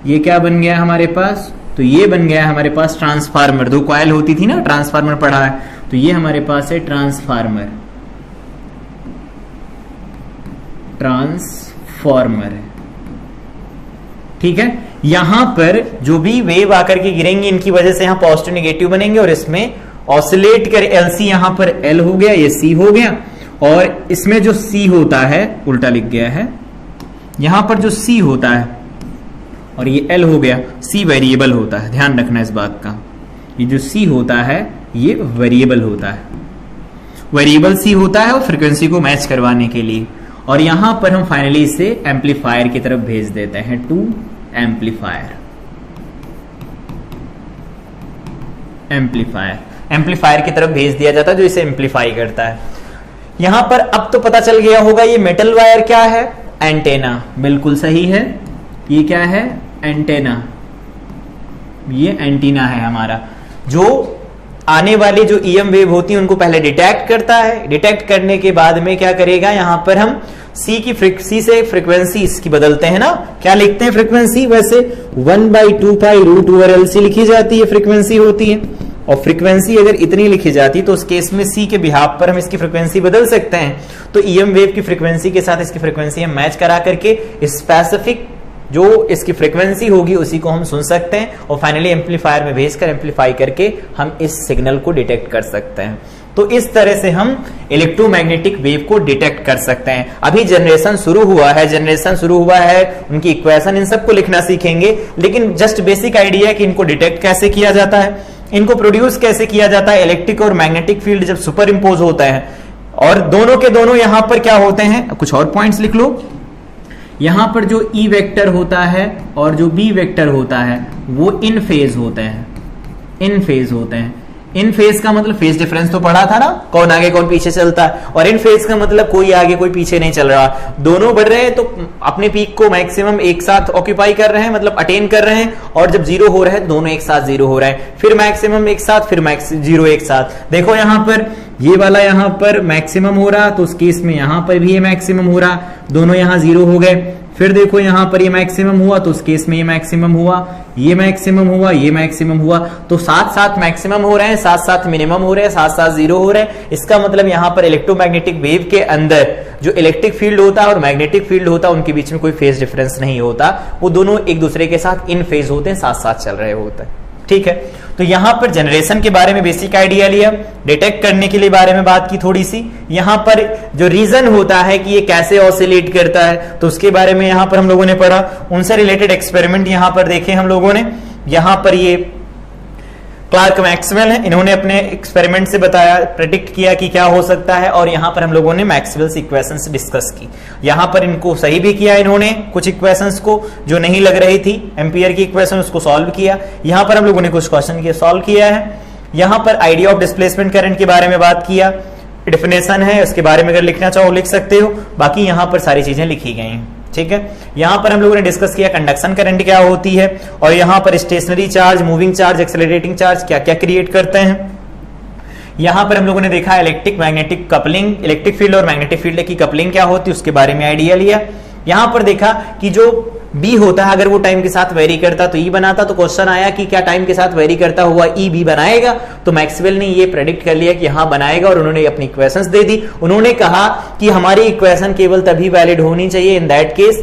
ये क्या बन गया हमारे पास, तो ये बन गया हमारे पास ट्रांसफार्मर। दो कॉइल होती थी ना, ट्रांसफार्मर पढ़ा है, तो ये हमारे पास है ट्रांसफार्मर है, ठीक है। यहां पर जो भी वेव आकर के गिरेंगे इनकी वजह से यहां पॉजिटिव नेगेटिव बनेंगे और इसमें ऑसिलेट कर LC यहां पर L हो गया, ये C हो गया, और इसमें जो C होता है, उल्टा लिख गया है, यहां पर जो C होता है और ये L हो गया, C वेरिएबल होता है, ध्यान रखना इस बात का। ये जो C होता है ये वेरिएबल होता है, वेरिएबल C होता है और फ्रीक्वेंसी को मैच करवाने के लिए। और यहां पर हम फाइनली इसे एम्पलीफायर की तरफ भेज देते हैं, टू एम्पलीफायर की तरफ भेज दिया जाता है, जो इसे एम्पलीफाई करता है। यहां पर अब तो पता चल गया होगा ये मेटल वायर क्या है, एंटेना, बिल्कुल सही है। ये क्या है, एंटेना, ये एंटीना है हमारा, जो आने वाली जो EM वेव होती है उनको पहले डिटेक्ट करता है। डिटेक्ट करने के बाद में क्या करेगा, यहां पर हम C से फ्रीक्वेंसी इसकी बदलते हैं ना, क्या लिखते हैं फ्रीक्वेंसी, वैसे 1/2π√LC लिखी जाती है, फ्रीक्वेंसी होती है। और फ्रीक्वेंसी अगर इतनी लिखी जाती तो उस केस में C के बिहाफ पर हम इसकी फ्रीक्वेंसी बदल सकते हैं। तो EM वेव की फ्रीक्वेंसी के साथ इसकी फ्रीक्वेंसी हम मैच करा करके स्पेसिफिक जो इसकी फ्रीक्वेंसी होगी उसी को हम सुन सकते हैं, और फाइनली एम्पलीफायर में भेजकर एम्पलीफाई करके हम इस सिग्नल को डिटेक्ट कर सकते हैं। तो इस तरह से हम इलेक्ट्रोमैग्नेटिक वेव को डिटेक्ट कर सकते हैं। अभी जनरेशन शुरू हुआ है, उनकी इक्वेशन इन सबको लिखना सीखेंगे, लेकिन जस्ट बेसिक आइडिया है कि इनको डिटेक्ट कैसे किया जाता है, इनको प्रोड्यूस कैसे किया जाता है। इलेक्ट्रिक और मैग्नेटिक फील्ड जब सुपर इम्पोज होता है और दोनों के दोनों यहां पर क्या होते हैं, कुछ और पॉइंट्स लिख लो। यहां पर जो E वेक्टर होता है और जो B वेक्टर होता है वो इन फेज होते हैं, इन फेज का मतलब फेज डिफरेंस तो पढ़ा था ना, कौन आगे कौन पीछे चलता है, और इन फेज का मतलब कोई आगे कोई पीछे नहीं चल रहा, दोनों बढ़ रहे हैं तो अपने पीक को मैक्सिमम एक साथ ऑक्यूपाई कर रहे हैं, मतलब अटेन कर रहे हैं, और जब जीरो हो रहा है दोनों एक साथ जीरो हो रहा है, फिर मैक्सिमम एक साथ, फिर जीरो एक साथ। देखो यहां पर ये वाला यहां पर मैक्सिमम हो रहा, तो उस केस में यहां पर भी ये मैक्सिमम हो रहा, दोनों यहां जीरो हो गए। फिर देखो यहां पर ये मैक्सिमम हुआ तो उस केस में ये मैक्सिमम हुआ, ये मैक्सिमम हुआ, ये मैक्सिमम हुआ, तो साथ साथ मैक्सिमम हो रहे हैं, साथ साथ मिनिमम हो रहे हैं, साथ साथ जीरो हो रहे हैं। इसका मतलब यहां पर इलेक्ट्रोमैग्नेटिक वेव के अंदर जो इलेक्ट्रिक फील्ड होता है और मैग्नेटिक फील्ड होता है उनके बीच में कोई फेज डिफरेंस नहीं होता, वो दोनों एक दूसरे के साथ इन फेज होते हैं, साथ साथ चल रहे होते हैं, ठीक है। तो यहां पर जनरेशन के बारे में बेसिक आइडिया लिया, डिटेक्ट करने के लिए बारे में बात की थोड़ी सी। यहां पर जो रीजन होता है कि ये कैसे ऑसिलेट करता है तो उसके बारे में यहां पर हम लोगों ने पढ़ा, उनसे रिलेटेड एक्सपेरिमेंट यहां पर देखे हम लोगों ने। यहां पर ये क्लार्क मैक्सवेल है, इन्होंने अपने एक्सपेरिमेंट से बताया, प्रेडिक्ट किया कि क्या हो सकता है, और यहां पर हम लोगों ने मैक्सवेल्स इक्वेशंस डिस्कस की। यहां पर इनको सही भी किया इन्होंने, कुछ इक्वेशंस को जो नहीं लग रही थी एम्पियर की इक्वेशन उसको सॉल्व किया। यहां पर हम लोगों ने कुछ क्वेश्चन किए, सॉल्व किया है। यहां पर आइडिया ऑफ डिस्प्लेसमेंट करंट के बारे में बात किया, डेफिनेशन है उसके बारे में अगर लिखना चाहो लिख सकते हो, बाकी यहां पर सारी चीजें लिखी गई हैं, ठीक है। यहां पर हम लोगों ने डिस्कस किया कंडक्शन करंट क्या होती है, और यहां पर stationary charge, moving charge, accelerating charge क्या क्या क्रिएट करते हैं। यहां पर हम लोगों ने देखा electric magnetic coupling, electric field और मैग्नेटिक फील्ड की कपलिंग क्या होती है उसके बारे में आइडिया लिया। यहां पर देखा कि जो बी होता है अगर वो टाइम के साथ वेरी करता तो ई बनाता, तो क्वेश्चन आया कि क्या टाइम के साथ वेरी करता हुआ ई बी बनाएगा, तो मैक्सवेल ने ये प्रेडिक्ट कर लिया कि हाँ बनाएगा, और उन्होंने अपनी इक्वेशंस दे दी। उन्होंने कहा कि हमारी इक्वेशन केवल तभी वैलिड होनी चाहिए इन दैट केस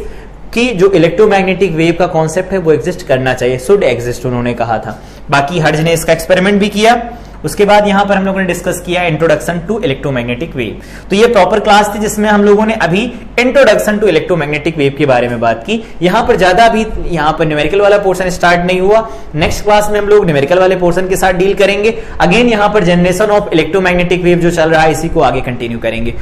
कि जो इलेक्ट्रोमैग्नेटिक वेव का कॉन्सेप्ट है वो एग्जिस्ट करना चाहिए, शुड एग्जिस्ट उन्होंने कहा था। बाकी हर्ज ने इसका एक्सपेरिमेंट भी किया। उसके बाद यहां पर हम लोगों ने डिस्कस किया इंट्रोडक्शन टू इलेक्ट्रोमैग्नेटिक वेव। तो ये प्रॉपर क्लास थी जिसमें हम लोगों ने अभी इंट्रोडक्शन टू इलेक्ट्रोमैग्नेटिक वेव के बारे में बात की। यहां पर ज्यादा अभी यहां पर न्यूमेरिकल वाला पोर्शन स्टार्ट नहीं हुआ, नेक्स्ट क्लास में हम लोग न्यूमेरिकल वाले पोर्शन के साथ डील करेंगे। अगेन यहां पर जनरेशन ऑफ इलेक्ट्रोमैग्नेटिक वेव जो चल रहा है इसी को आगे कंटिन्यू करेंगे।